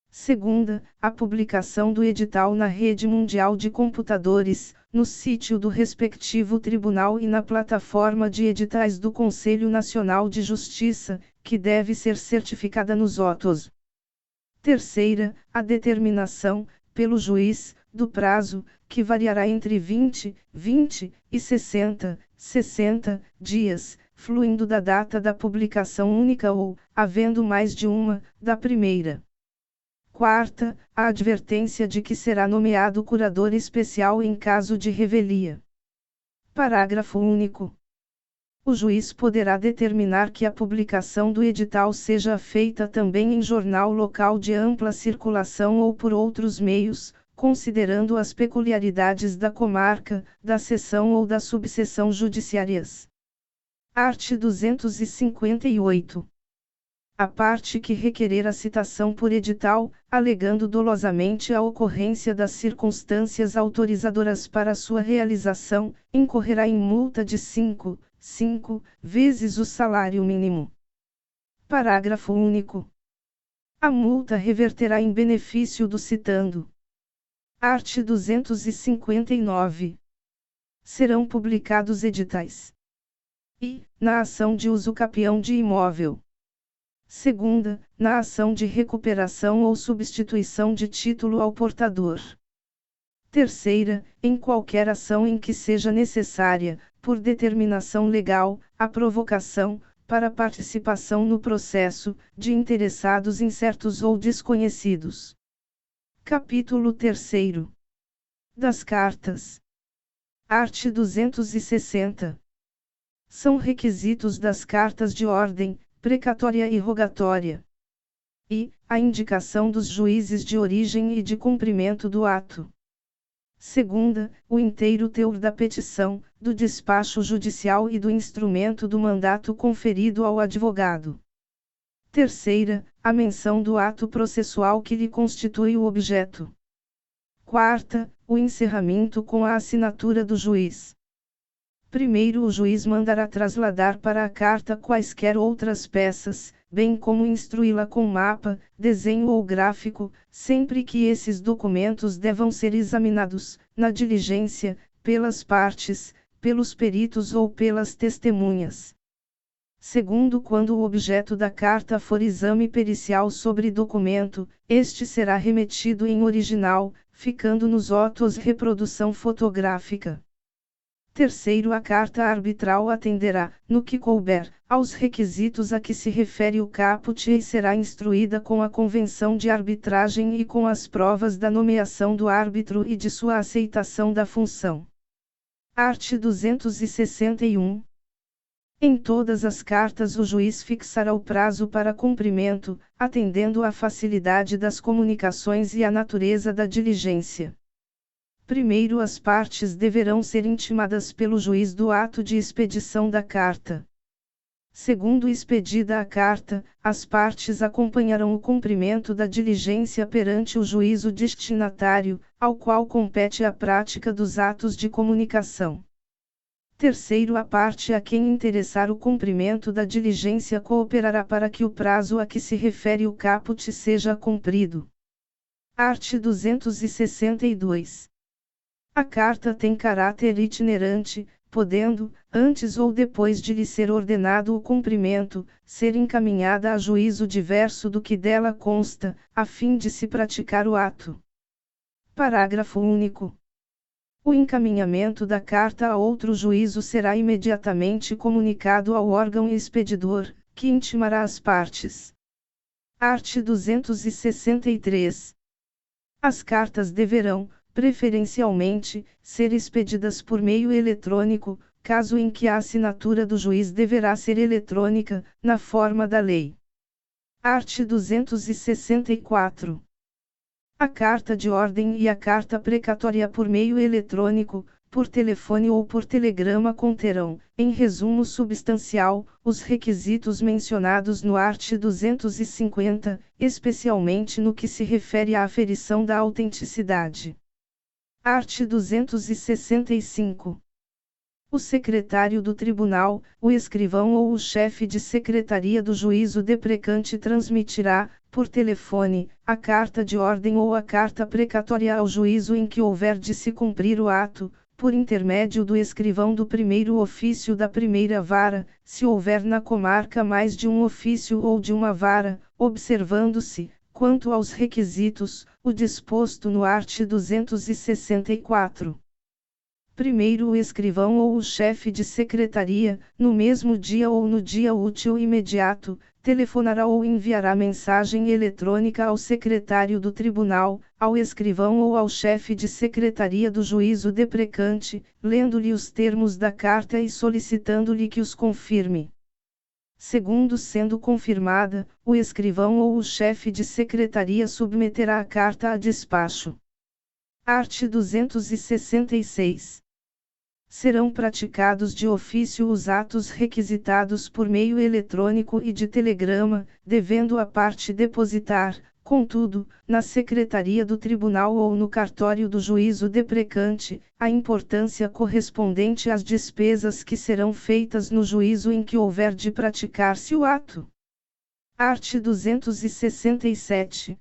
Segunda, a publicação do edital na rede mundial de computadores, no sítio do respectivo tribunal e na plataforma de editais do Conselho Nacional de Justiça, que deve ser certificada nos autos. Terceira, a determinação, pelo juiz, do prazo, que variará entre 20 e 60 dias, fluindo da data da publicação única ou, havendo mais de uma, da primeira. Quarta, a advertência de que será nomeado curador especial em caso de revelia. Parágrafo único. O juiz poderá determinar que a publicação do edital seja feita também em jornal local de ampla circulação ou por outros meios, considerando as peculiaridades da comarca, da seção ou da subseção judiciárias. Art. 258. A parte que requerer a citação por edital, alegando dolosamente a ocorrência das circunstâncias autorizadoras para sua realização, incorrerá em multa de 5 vezes o salário mínimo. Parágrafo único. A multa reverterá em benefício do citando. Art. 259. Serão publicados editais. E, na ação de usucapião de imóvel. Segunda, na ação de recuperação ou substituição de título ao portador. Terceira, em qualquer ação em que seja necessária, por determinação legal, a provocação, para participação no processo, de interessados incertos ou desconhecidos. Capítulo 3. Das cartas. Art. 260. São requisitos das cartas de ordem, precatória e rogatória. E, a indicação dos juízes de origem e de cumprimento do ato. Segunda, o inteiro teor da petição, do despacho judicial e do instrumento do mandato conferido ao advogado. Terceira, a menção do ato processual que lhe constitui o objeto. Quarta, o encerramento com a assinatura do juiz. Primeiro, o juiz mandará trasladar para a carta quaisquer outras peças, bem como instruí-la com mapa, desenho ou gráfico, sempre que esses documentos devam ser examinados, na diligência, pelas partes, pelos peritos ou pelas testemunhas. Segundo, quando o objeto da carta for exame pericial sobre documento, este será remetido em original, ficando nos autos reprodução fotográfica. Terceiro, a carta arbitral atenderá, no que couber, aos requisitos a que se refere o caput e será instruída com a convenção de arbitragem e com as provas da nomeação do árbitro e de sua aceitação da função. Art. 261. Em todas as cartas o juiz fixará o prazo para cumprimento, atendendo à facilidade das comunicações e à natureza da diligência. Primeiro, as partes deverão ser intimadas pelo juiz do ato de expedição da carta. Segundo, expedida a carta, as partes acompanharão o cumprimento da diligência perante o juízo destinatário, ao qual compete a prática dos atos de comunicação. Terceiro, a parte a quem interessar o cumprimento da diligência cooperará para que o prazo a que se refere o caput seja cumprido. Art. 262. A carta tem caráter itinerante, podendo, antes ou depois de lhe ser ordenado o cumprimento, ser encaminhada a juízo diverso do que dela consta, a fim de se praticar o ato. Parágrafo único. O encaminhamento da carta a outro juízo será imediatamente comunicado ao órgão expedidor, que intimará as partes. Art. 263. As cartas deverão, preferencialmente, ser expedidas por meio eletrônico, caso em que a assinatura do juiz deverá ser eletrônica, na forma da lei. Art. 264. A carta de ordem e a carta precatória por meio eletrônico, por telefone ou por telegrama conterão, em resumo substancial, os requisitos mencionados no art. 250, especialmente no que se refere à aferição da autenticidade. Art. 265. O secretário do tribunal, o escrivão ou o chefe de secretaria do juízo deprecante transmitirá, por telefone, a carta de ordem ou a carta precatória ao juízo em que houver de se cumprir o ato, por intermédio do escrivão do primeiro ofício da primeira vara, se houver na comarca mais de um ofício ou de uma vara, observando-se, quanto aos requisitos, o disposto no art. 264. Primeiro, o escrivão ou o chefe de secretaria, no mesmo dia ou no dia útil imediato, telefonará ou enviará mensagem eletrônica ao secretário do tribunal, ao escrivão ou ao chefe de secretaria do juízo deprecante, lendo-lhe os termos da carta e solicitando-lhe que os confirme. Segundo, sendo confirmada, o escrivão ou o chefe de secretaria submeterá a carta a despacho. Art. 266. Serão praticados de ofício os atos requisitados por meio eletrônico e de telegrama, devendo a parte depositar, contudo, na secretaria do tribunal ou no cartório do juízo deprecante, a importância correspondente às despesas que serão feitas no juízo em que houver de praticar-se o ato. Art. 267.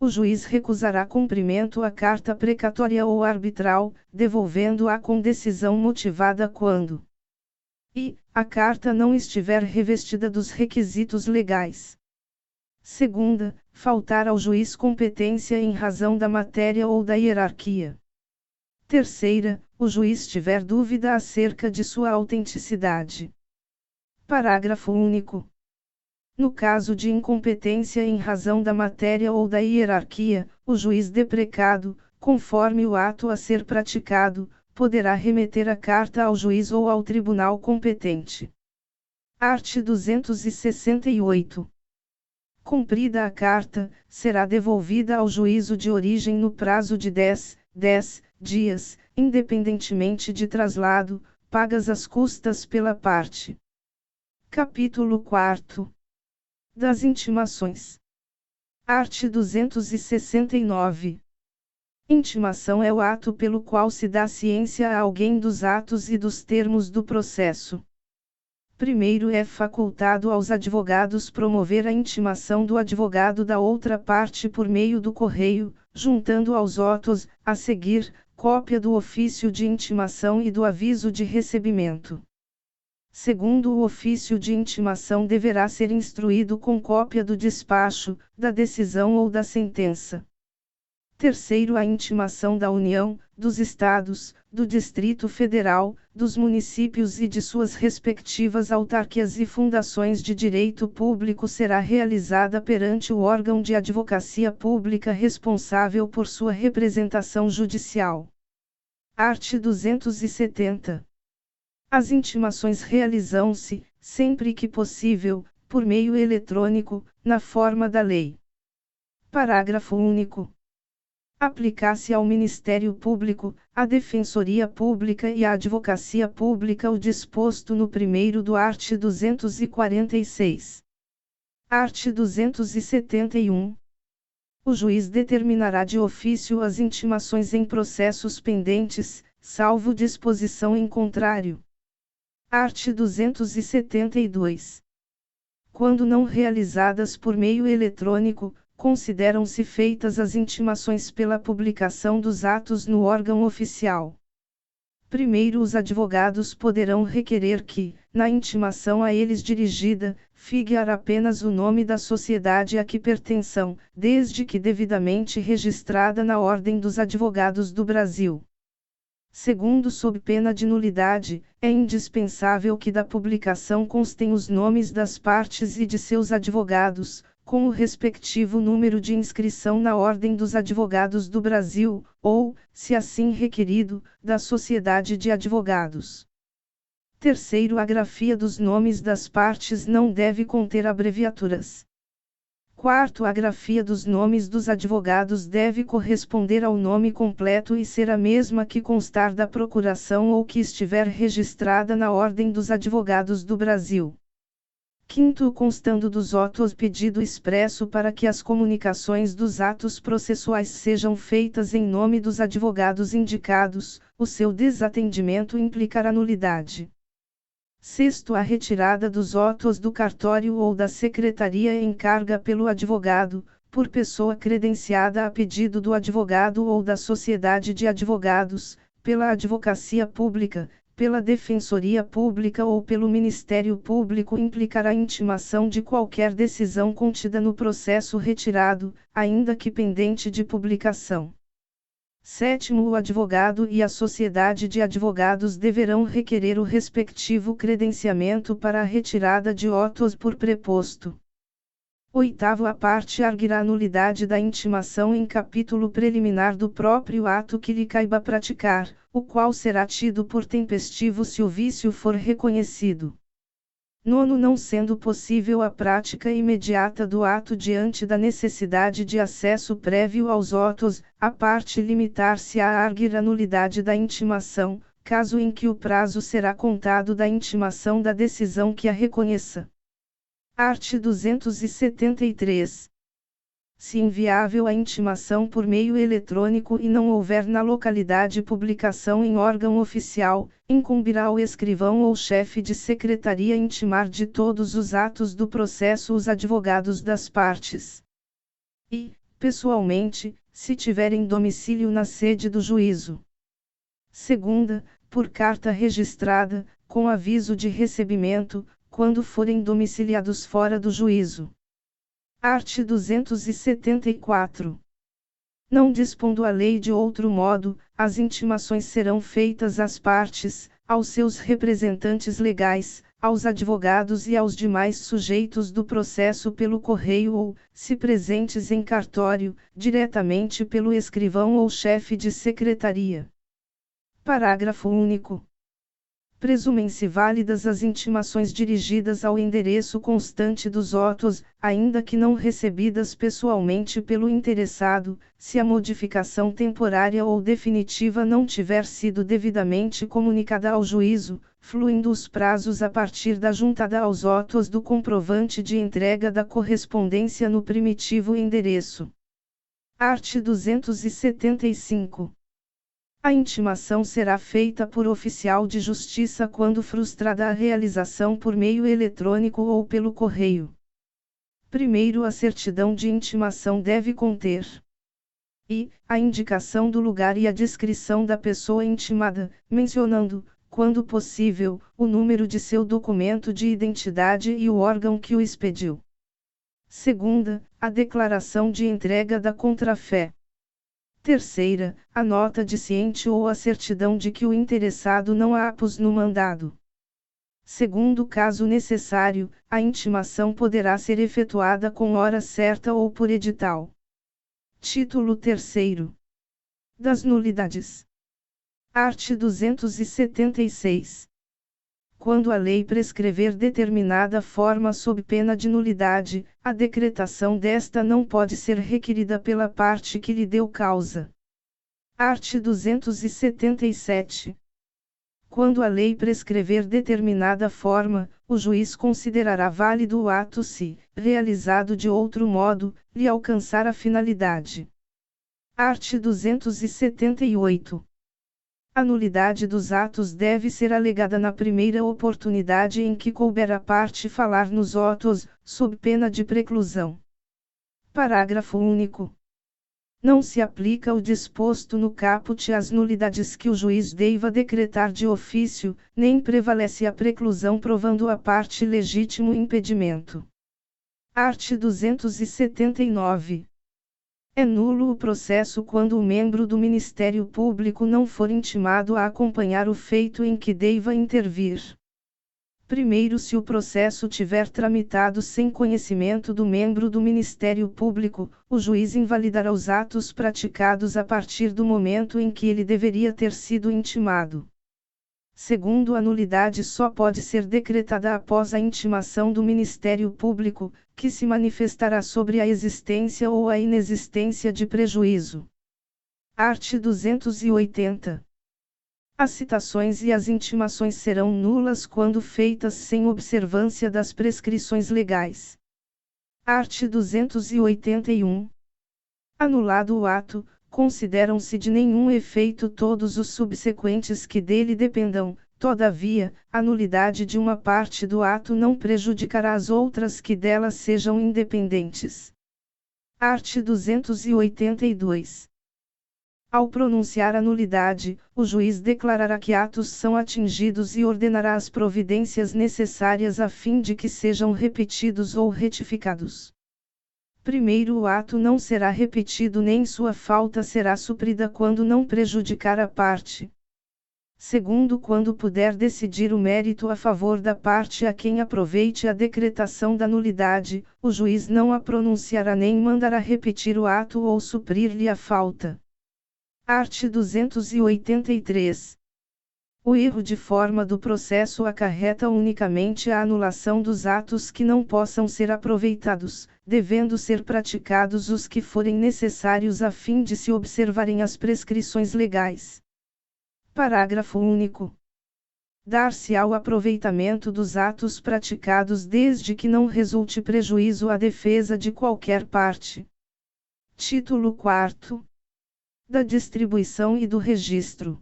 O juiz recusará cumprimento à carta precatória ou arbitral, devolvendo-a com decisão motivada quando a carta não estiver revestida dos requisitos legais. Segunda, faltar ao juiz competência em razão da matéria ou da hierarquia. Terceira, o juiz tiver dúvida acerca de sua autenticidade. Parágrafo único. No caso de incompetência em razão da matéria ou da hierarquia, o juiz deprecado, conforme o ato a ser praticado, poderá remeter a carta ao juiz ou ao tribunal competente. Art. 268. Cumprida a carta, será devolvida ao juízo de origem no prazo de 10 dias, independentemente de traslado, pagas as custas pela parte. Capítulo 4. Das intimações. Art. 269. Intimação é o ato pelo qual se dá ciência a alguém dos atos e dos termos do processo. Primeiro é facultado aos advogados promover a intimação do advogado da outra parte por meio do correio, juntando aos autos, a seguir, cópia do ofício de intimação e do aviso de recebimento. Segundo, o ofício de intimação deverá ser instruído com cópia do despacho, da decisão ou da sentença. Terceiro, a intimação da União, dos Estados, do Distrito Federal, dos municípios e de suas respectivas autarquias e fundações de direito público será realizada perante o órgão de advocacia pública responsável por sua representação judicial. Art. 270. As intimações realizam-se, sempre que possível, por meio eletrônico, na forma da lei. Parágrafo único. Aplicar-se ao Ministério Público, à Defensoria Pública e à Advocacia Pública o disposto no primeiro do art. 246. Art. 271. O juiz determinará de ofício as intimações em processos pendentes, salvo disposição em contrário. Art. 272. Quando não realizadas por meio eletrônico, consideram-se feitas as intimações pela publicação dos atos no órgão oficial. Primeiro, os advogados poderão requerer que, na intimação a eles dirigida, figure apenas o nome da sociedade a que pertençam, desde que devidamente registrada na Ordem dos Advogados do Brasil. Segundo, sob pena de nulidade, é indispensável que da publicação constem os nomes das partes e de seus advogados, com o respectivo número de inscrição na Ordem dos Advogados do Brasil, ou, se assim requerido, da Sociedade de Advogados. Terceiro, a grafia dos nomes das partes não deve conter abreviaturas. Quarto, a grafia dos nomes dos advogados deve corresponder ao nome completo e ser a mesma que constar da procuração ou que estiver registrada na Ordem dos Advogados do Brasil. Quinto, constando dos autos pedido expresso para que as comunicações dos atos processuais sejam feitas em nome dos advogados indicados, o seu desatendimento implicará nulidade. Sexto, a retirada dos autos do cartório ou da secretaria em carga pelo advogado, por pessoa credenciada a pedido do advogado ou da sociedade de advogados, pela advocacia pública, pela Defensoria Pública ou pelo Ministério Público implicará intimação de qualquer decisão contida no processo retirado, ainda que pendente de publicação. Sétimo, o advogado e a sociedade de advogados deverão requerer o respectivo credenciamento para a retirada de autos por preposto. Oitavo, a parte arguirá a nulidade da intimação em capítulo preliminar do próprio ato que lhe caiba praticar, o qual será tido por tempestivo se o vício for reconhecido. Nono, não sendo possível a prática imediata do ato diante da necessidade de acesso prévio aos autos, a parte limitar-se a arguir a nulidade da intimação, caso em que o prazo será contado da intimação da decisão que a reconheça. Art. 273. Se inviável a intimação por meio eletrônico e não houver na localidade publicação em órgão oficial, incumbirá ao escrivão ou chefe de secretaria intimar de todos os atos do processo os advogados das partes. E, pessoalmente, se tiverem domicílio na sede do juízo. Segunda, por carta registrada, com aviso de recebimento, quando forem domiciliados fora do juízo. Art. 274. Não dispondo a lei de outro modo, as intimações serão feitas às partes, aos seus representantes legais, aos advogados e aos demais sujeitos do processo pelo correio ou, se presentes em cartório, diretamente pelo escrivão ou chefe de secretaria. Parágrafo único. Presumem-se válidas as intimações dirigidas ao endereço constante dos autos, ainda que não recebidas pessoalmente pelo interessado, se a modificação temporária ou definitiva não tiver sido devidamente comunicada ao juízo, fluindo os prazos a partir da juntada aos autos do comprovante de entrega da correspondência no primitivo endereço. Art. 275. A intimação será feita por oficial de justiça quando frustrada a realização por meio eletrônico ou pelo correio. Primeiro, a certidão de intimação deve conter a indicação do lugar e a descrição da pessoa intimada, mencionando, quando possível, o número de seu documento de identidade e o órgão que o expediu. Segunda, a declaração de entrega da contrafé. Terceira, a nota de ciente ou a certidão de que o interessado não a apôs no mandado. Segundo caso necessário, a intimação poderá ser efetuada com hora certa ou por edital. Título 3º. Das nulidades. Art. 276. Quando a lei prescrever determinada forma sob pena de nulidade, a decretação desta não pode ser requerida pela parte que lhe deu causa. Art. 277. Quando a lei prescrever determinada forma, o juiz considerará válido o ato se, realizado de outro modo, lhe alcançar a finalidade. Art. 278. A nulidade dos atos deve ser alegada na primeira oportunidade em que couber à parte falar nos autos, sob pena de preclusão. Parágrafo único. Não se aplica o disposto no caput às nulidades que o juiz deva decretar de ofício, nem prevalece a preclusão provando a parte legítimo impedimento. Art. 279. É nulo o processo quando o membro do Ministério Público não for intimado a acompanhar o feito em que deva intervir. Primeiro, se o processo tiver tramitado sem conhecimento do membro do Ministério Público, o juiz invalidará os atos praticados a partir do momento em que ele deveria ter sido intimado. Segundo, a nulidade só pode ser decretada após a intimação do Ministério Público, que se manifestará sobre a existência ou a inexistência de prejuízo. Art. 280. As citações e as intimações serão nulas quando feitas sem observância das prescrições legais. Art. 281. Anulado o ato, consideram-se de nenhum efeito todos os subsequentes que dele dependam, todavia, a nulidade de uma parte do ato não prejudicará as outras que dela sejam independentes. Art. 282. Ao pronunciar a nulidade, o juiz declarará que atos são atingidos e ordenará as providências necessárias a fim de que sejam repetidos ou retificados. Primeiro, o ato não será repetido nem sua falta será suprida quando não prejudicar a parte. Segundo, quando puder decidir o mérito a favor da parte a quem aproveite a decretação da nulidade, o juiz não a pronunciará nem mandará repetir o ato ou suprir-lhe a falta. Art. 283. O erro de forma do processo acarreta unicamente a anulação dos atos que não possam ser aproveitados, devendo ser praticados os que forem necessários a fim de se observarem as prescrições legais. Parágrafo único. Dar-se-á o aproveitamento dos atos praticados desde que não resulte prejuízo à defesa de qualquer parte. Título 4. Da distribuição e do registro.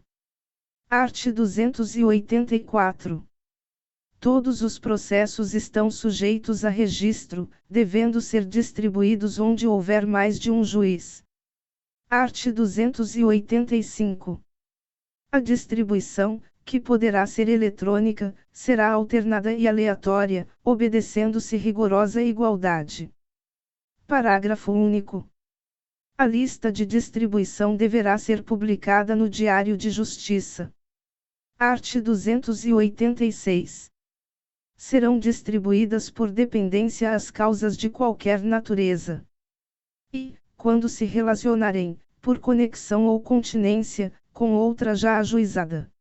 Art. 284. Todos os processos estão sujeitos a registro, devendo ser distribuídos onde houver mais de um juiz. Art. 285. A distribuição, que poderá ser eletrônica, será alternada e aleatória, obedecendo-se rigorosa igualdade. Parágrafo único. A lista de distribuição deverá ser publicada no Diário de Justiça. Art. 286. Serão distribuídas por dependência as causas de qualquer natureza. E, quando se relacionarem, por conexão ou continência, com outra já ajuizada.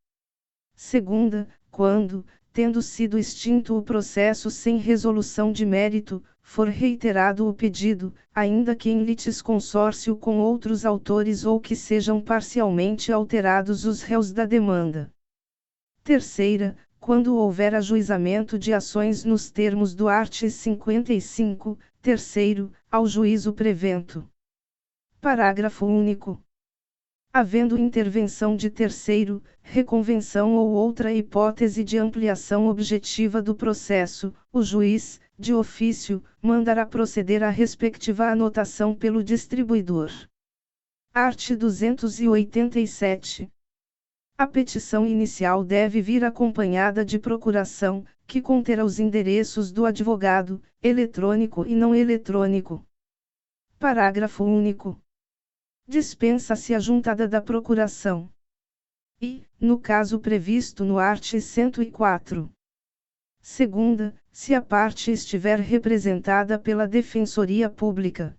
Segunda, quando, tendo sido extinto o processo sem resolução de mérito, for reiterado o pedido, ainda que em litisconsórcio com outros autores ou que sejam parcialmente alterados os réus da demanda. Terceira, quando houver ajuizamento de ações nos termos do art. 55, terceiro, ao juízo prevento. Parágrafo único. Havendo intervenção de terceiro, reconvenção ou outra hipótese de ampliação objetiva do processo, o juiz, de ofício, mandará proceder à respectiva anotação pelo distribuidor. Art. 287. A petição inicial deve vir acompanhada de procuração, que conterá os endereços do advogado, eletrônico e não eletrônico. Parágrafo único. Dispensa-se a juntada da procuração. E, no caso previsto no art. 104. Segunda, se a parte estiver representada pela Defensoria Pública.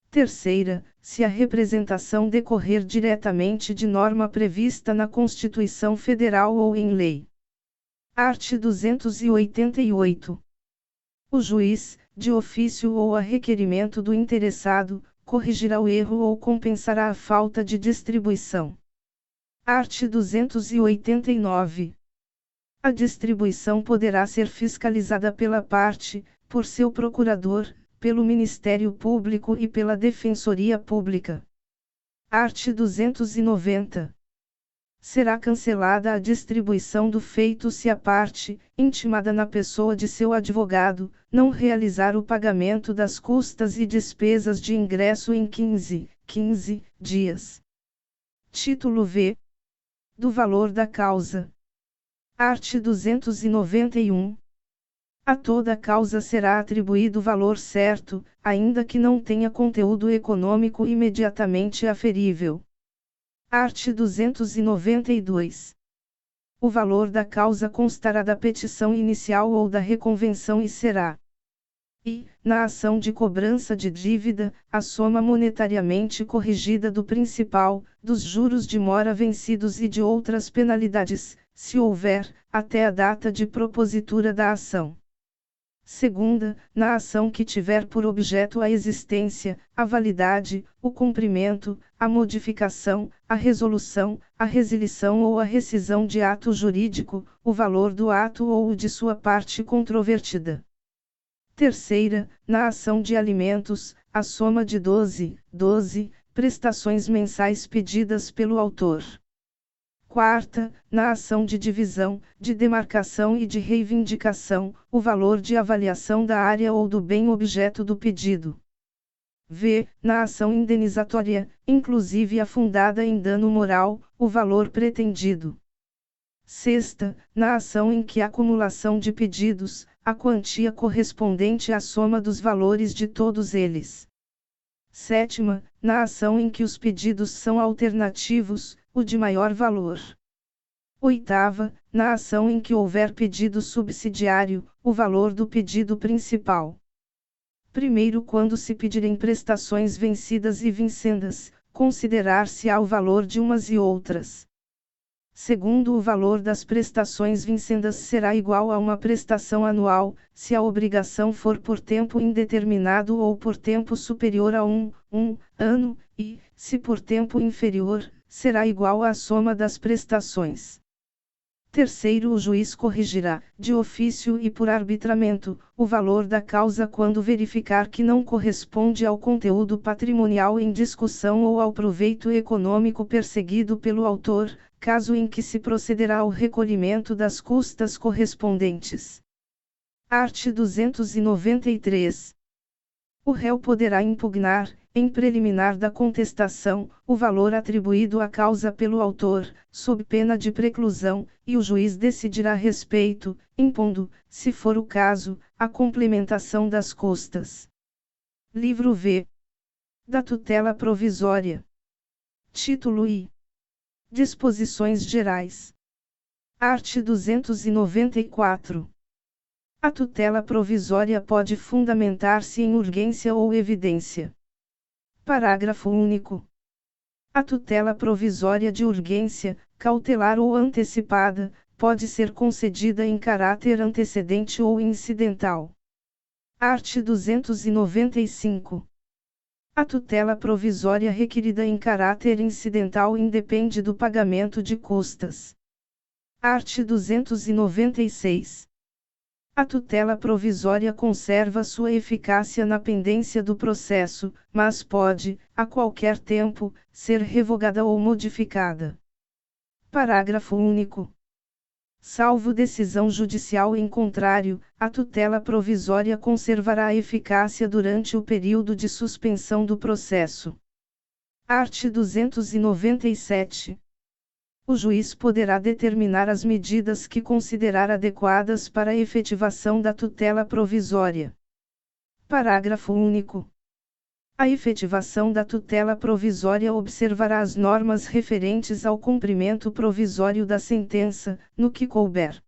Terceira, se a representação decorrer diretamente de norma prevista na Constituição Federal ou em lei. Art. 288. O juiz, de ofício ou a requerimento do interessado, corrigirá o erro ou compensará a falta de distribuição. Art. 289. A distribuição poderá ser fiscalizada pela parte, por seu procurador, pelo Ministério Público e pela Defensoria Pública. Art. 290. Será cancelada a distribuição do feito se a parte, intimada na pessoa de seu advogado, não realizar o pagamento das custas e despesas de ingresso em 15 dias. Título V. Do valor da causa. Art. 291. A toda causa será atribuído valor certo, ainda que não tenha conteúdo econômico imediatamente aferível. Art. 292. O valor da causa constará da petição inicial ou da reconvenção e será. E, na ação de cobrança de dívida, a soma monetariamente corrigida do principal, dos juros de mora vencidos e de outras penalidades, se houver, até a data de propositura da ação. Segunda, na ação que tiver por objeto a existência, a validade, o cumprimento, a modificação, a resolução, a resilição ou a rescisão de ato jurídico, o valor do ato ou o de sua parte controvertida. Terceira, na ação de alimentos, a soma de 12 prestações mensais pedidas pelo autor. Quarta, na ação de divisão, de demarcação e de reivindicação, o valor de avaliação da área ou do bem objeto do pedido. V, na ação indenizatória, inclusive a fundada em dano moral, o valor pretendido. Sexta, na ação em que a acumulação de pedidos, a quantia correspondente à soma dos valores de todos eles. Sétima, na ação em que os pedidos são alternativos, o de maior valor. Oitava, na ação em que houver pedido subsidiário, o valor do pedido principal. Primeiro, quando se pedirem prestações vencidas e vincendas, considerar-se-á o valor de umas e outras. Segundo, o valor das prestações vincendas será igual a uma prestação anual, se a obrigação for por tempo indeterminado ou por tempo superior a um ano, e, se por tempo inferior, será igual à soma das prestações. Terceiro, o juiz corrigirá, de ofício e por arbitramento, o valor da causa quando verificar que não corresponde ao conteúdo patrimonial em discussão ou ao proveito econômico perseguido pelo autor, caso em que se procederá ao recolhimento das custas correspondentes. Art. 293. O réu poderá impugnar, em preliminar da contestação, o valor atribuído à causa pelo autor, sob pena de preclusão, e o juiz decidirá a respeito, impondo, se for o caso, a complementação das custas. Livro V. Da tutela provisória. Título I. Disposições gerais. Art. 294. A tutela provisória pode fundamentar-se em urgência ou evidência. Parágrafo único. A tutela provisória de urgência, cautelar ou antecipada, pode ser concedida em caráter antecedente ou incidental. Art. 295. A tutela provisória requerida em caráter incidental independe do pagamento de custas. Art. 296. A tutela provisória conserva sua eficácia na pendência do processo, mas pode, a qualquer tempo, ser revogada ou modificada. Parágrafo único. Salvo decisão judicial em contrário, a tutela provisória conservará a eficácia durante o período de suspensão do processo. Art. 297. O juiz poderá determinar as medidas que considerar adequadas para a efetivação da tutela provisória. Parágrafo único. A efetivação da tutela provisória observará as normas referentes ao cumprimento provisório da sentença, no que couber.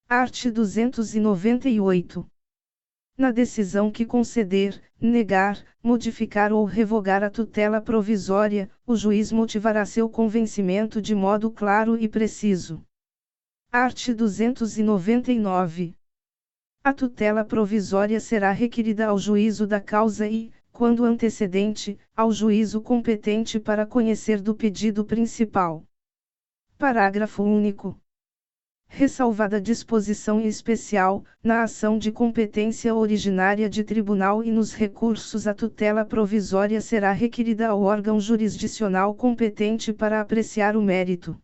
Art. 298. Na decisão que conceder, negar, modificar ou revogar a tutela provisória, o juiz motivará seu convencimento de modo claro e preciso. Art. 299. A tutela provisória será requerida ao juízo da causa e, quando antecedente, ao juízo competente para conhecer do pedido principal. Parágrafo único. Ressalvada disposição especial, na ação de competência originária de tribunal e nos recursos a tutela provisória será requerida ao órgão jurisdicional competente para apreciar o mérito.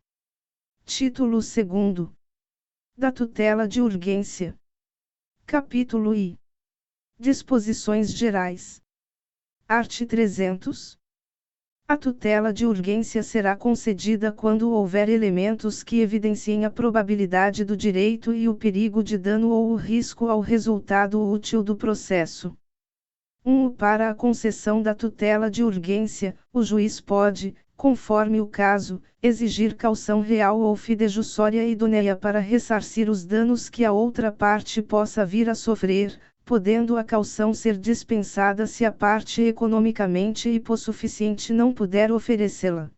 Título 2º. Da tutela de urgência. Capítulo I. Disposições gerais. Art. 300. A tutela de urgência será concedida quando houver elementos que evidenciem a probabilidade do direito e o perigo de dano ou o risco ao resultado útil do processo. 1. Para a concessão da tutela de urgência, o juiz pode, conforme o caso, exigir caução real ou fidejussória idônea para ressarcir os danos que a outra parte possa vir a sofrer, podendo a caução ser dispensada se a parte economicamente hipossuficiente não puder oferecê-la.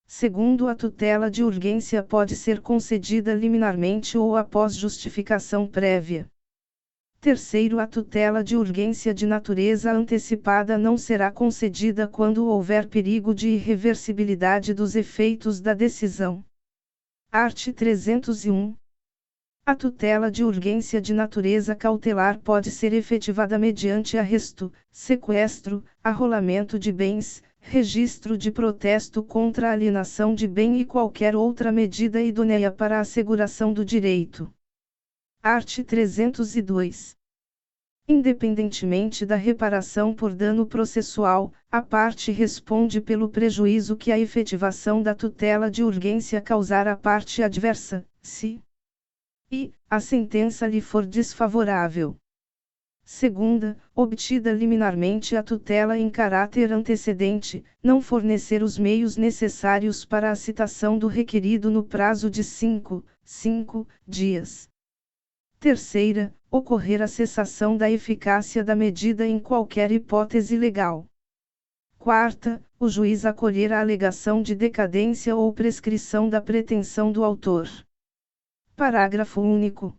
Segundo, a tutela de urgência pode ser concedida liminarmente ou após justificação prévia. Terceiro, a tutela de urgência de natureza antecipada não será concedida quando houver perigo de irreversibilidade dos efeitos da decisão. Art. 301. A tutela de urgência de natureza cautelar pode ser efetivada mediante arresto, sequestro, arrolamento de bens, registro de protesto contra a alienação de bem e qualquer outra medida idônea para a asseguração do direito. Art. 302. Independentemente da reparação por dano processual, a parte responde pelo prejuízo que a efetivação da tutela de urgência causar à parte adversa, se a sentença lhe for desfavorável. Segunda, obtida liminarmente a tutela em caráter antecedente, não fornecer os meios necessários para a citação do requerido no prazo de 5 dias. Terceira, ocorrer a cessação da eficácia da medida em qualquer hipótese legal. Quarta, o juiz acolher a alegação de decadência ou prescrição da pretensão do autor. Parágrafo único.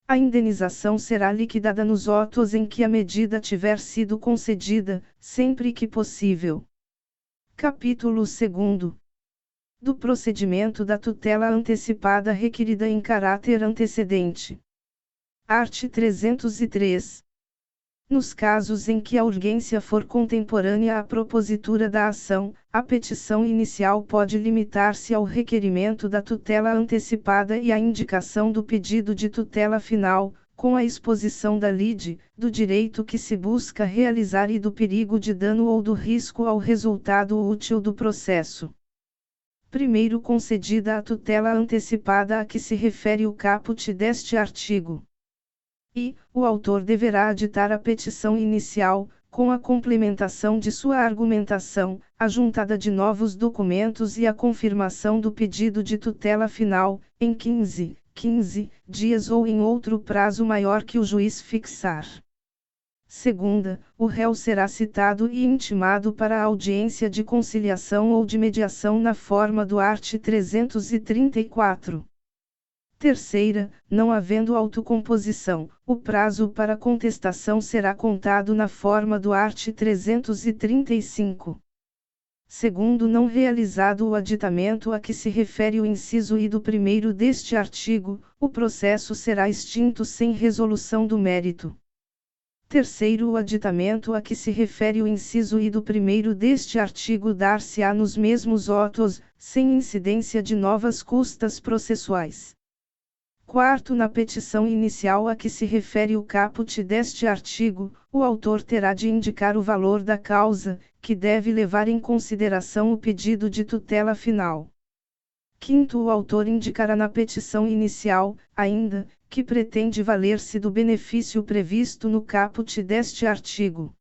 A indenização será liquidada nos autos em que a medida tiver sido concedida, sempre que possível. Capítulo 2º. Do procedimento da tutela antecipada requerida em caráter antecedente. Art. 303. Nos casos em que a urgência for contemporânea à propositura da ação, a petição inicial pode limitar-se ao requerimento da tutela antecipada e à indicação do pedido de tutela final, com a exposição da lide, do direito que se busca realizar e do perigo de dano ou do risco ao resultado útil do processo. Primeiro, concedida a tutela antecipada a que se refere o caput deste artigo. O autor deverá aditar a petição inicial, com a complementação de sua argumentação, a juntada de novos documentos e a confirmação do pedido de tutela final, em 15 dias ou em outro prazo maior que o juiz fixar. Segunda, o réu será citado e intimado para a audiência de conciliação ou de mediação na forma do art. 334. Terceira, não havendo autocomposição, o prazo para contestação será contado na forma do art. 335. Segundo, não realizado o aditamento a que se refere o inciso I do primeiro deste artigo, o processo será extinto sem resolução do mérito. Terceiro, o aditamento a que se refere o inciso I do primeiro deste artigo dar-se-á nos mesmos autos, sem incidência de novas custas processuais. Quarto, na petição inicial a que se refere o caput deste artigo, o autor terá de indicar o valor da causa, que deve levar em consideração o pedido de tutela final. Quinto, o autor indicará na petição inicial, ainda, que pretende valer-se do benefício previsto no caput deste artigo.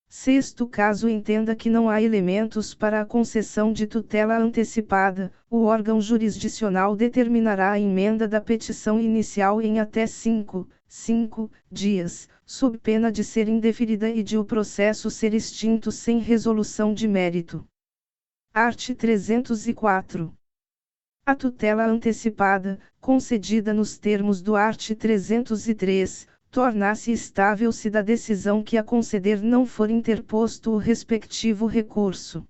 Sexto, caso entenda que não há elementos para a concessão de tutela antecipada, o órgão jurisdicional determinará a emenda da petição inicial em até 5 dias, sob pena de ser indeferida e de o processo ser extinto sem resolução de mérito. Art. 304. A tutela antecipada, concedida nos termos do art. 303, torna-se estável se da decisão que a conceder não for interposto o respectivo recurso.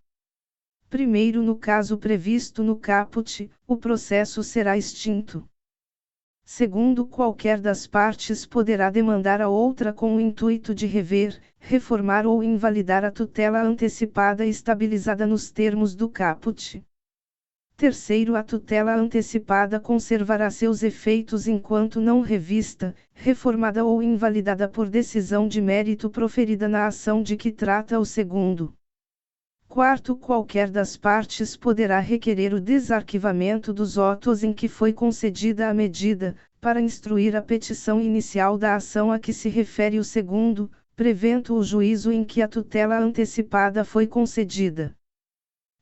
Primeiro, no caso previsto no caput, o processo será extinto. Segundo, qualquer das partes poderá demandar a outra com o intuito de rever, reformar ou invalidar a tutela antecipada estabilizada nos termos do caput. Terceiro, a tutela antecipada conservará seus efeitos enquanto não revista, reformada ou invalidada por decisão de mérito proferida na ação de que trata o segundo. Quarto, qualquer das partes poderá requerer o desarquivamento dos autos em que foi concedida a medida, para instruir a petição inicial da ação a que se refere o segundo, prevento o juízo em que a tutela antecipada foi concedida.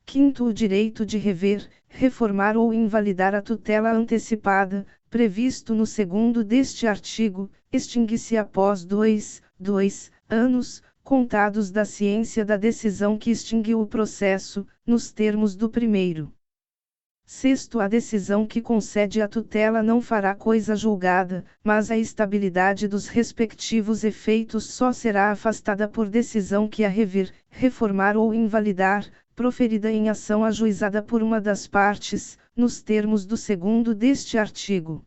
Quinto, o direito de rever, reformar ou invalidar a tutela antecipada, previsto no segundo deste artigo, extingue-se após 2 anos, contados da ciência da decisão que extinguiu o processo, nos termos do primeiro. Sexto, a decisão que concede a tutela não fará coisa julgada, mas a estabilidade dos respectivos efeitos só será afastada por decisão que a rever, reformar ou invalidar, proferida em ação ajuizada por uma das partes, nos termos do segundo deste artigo.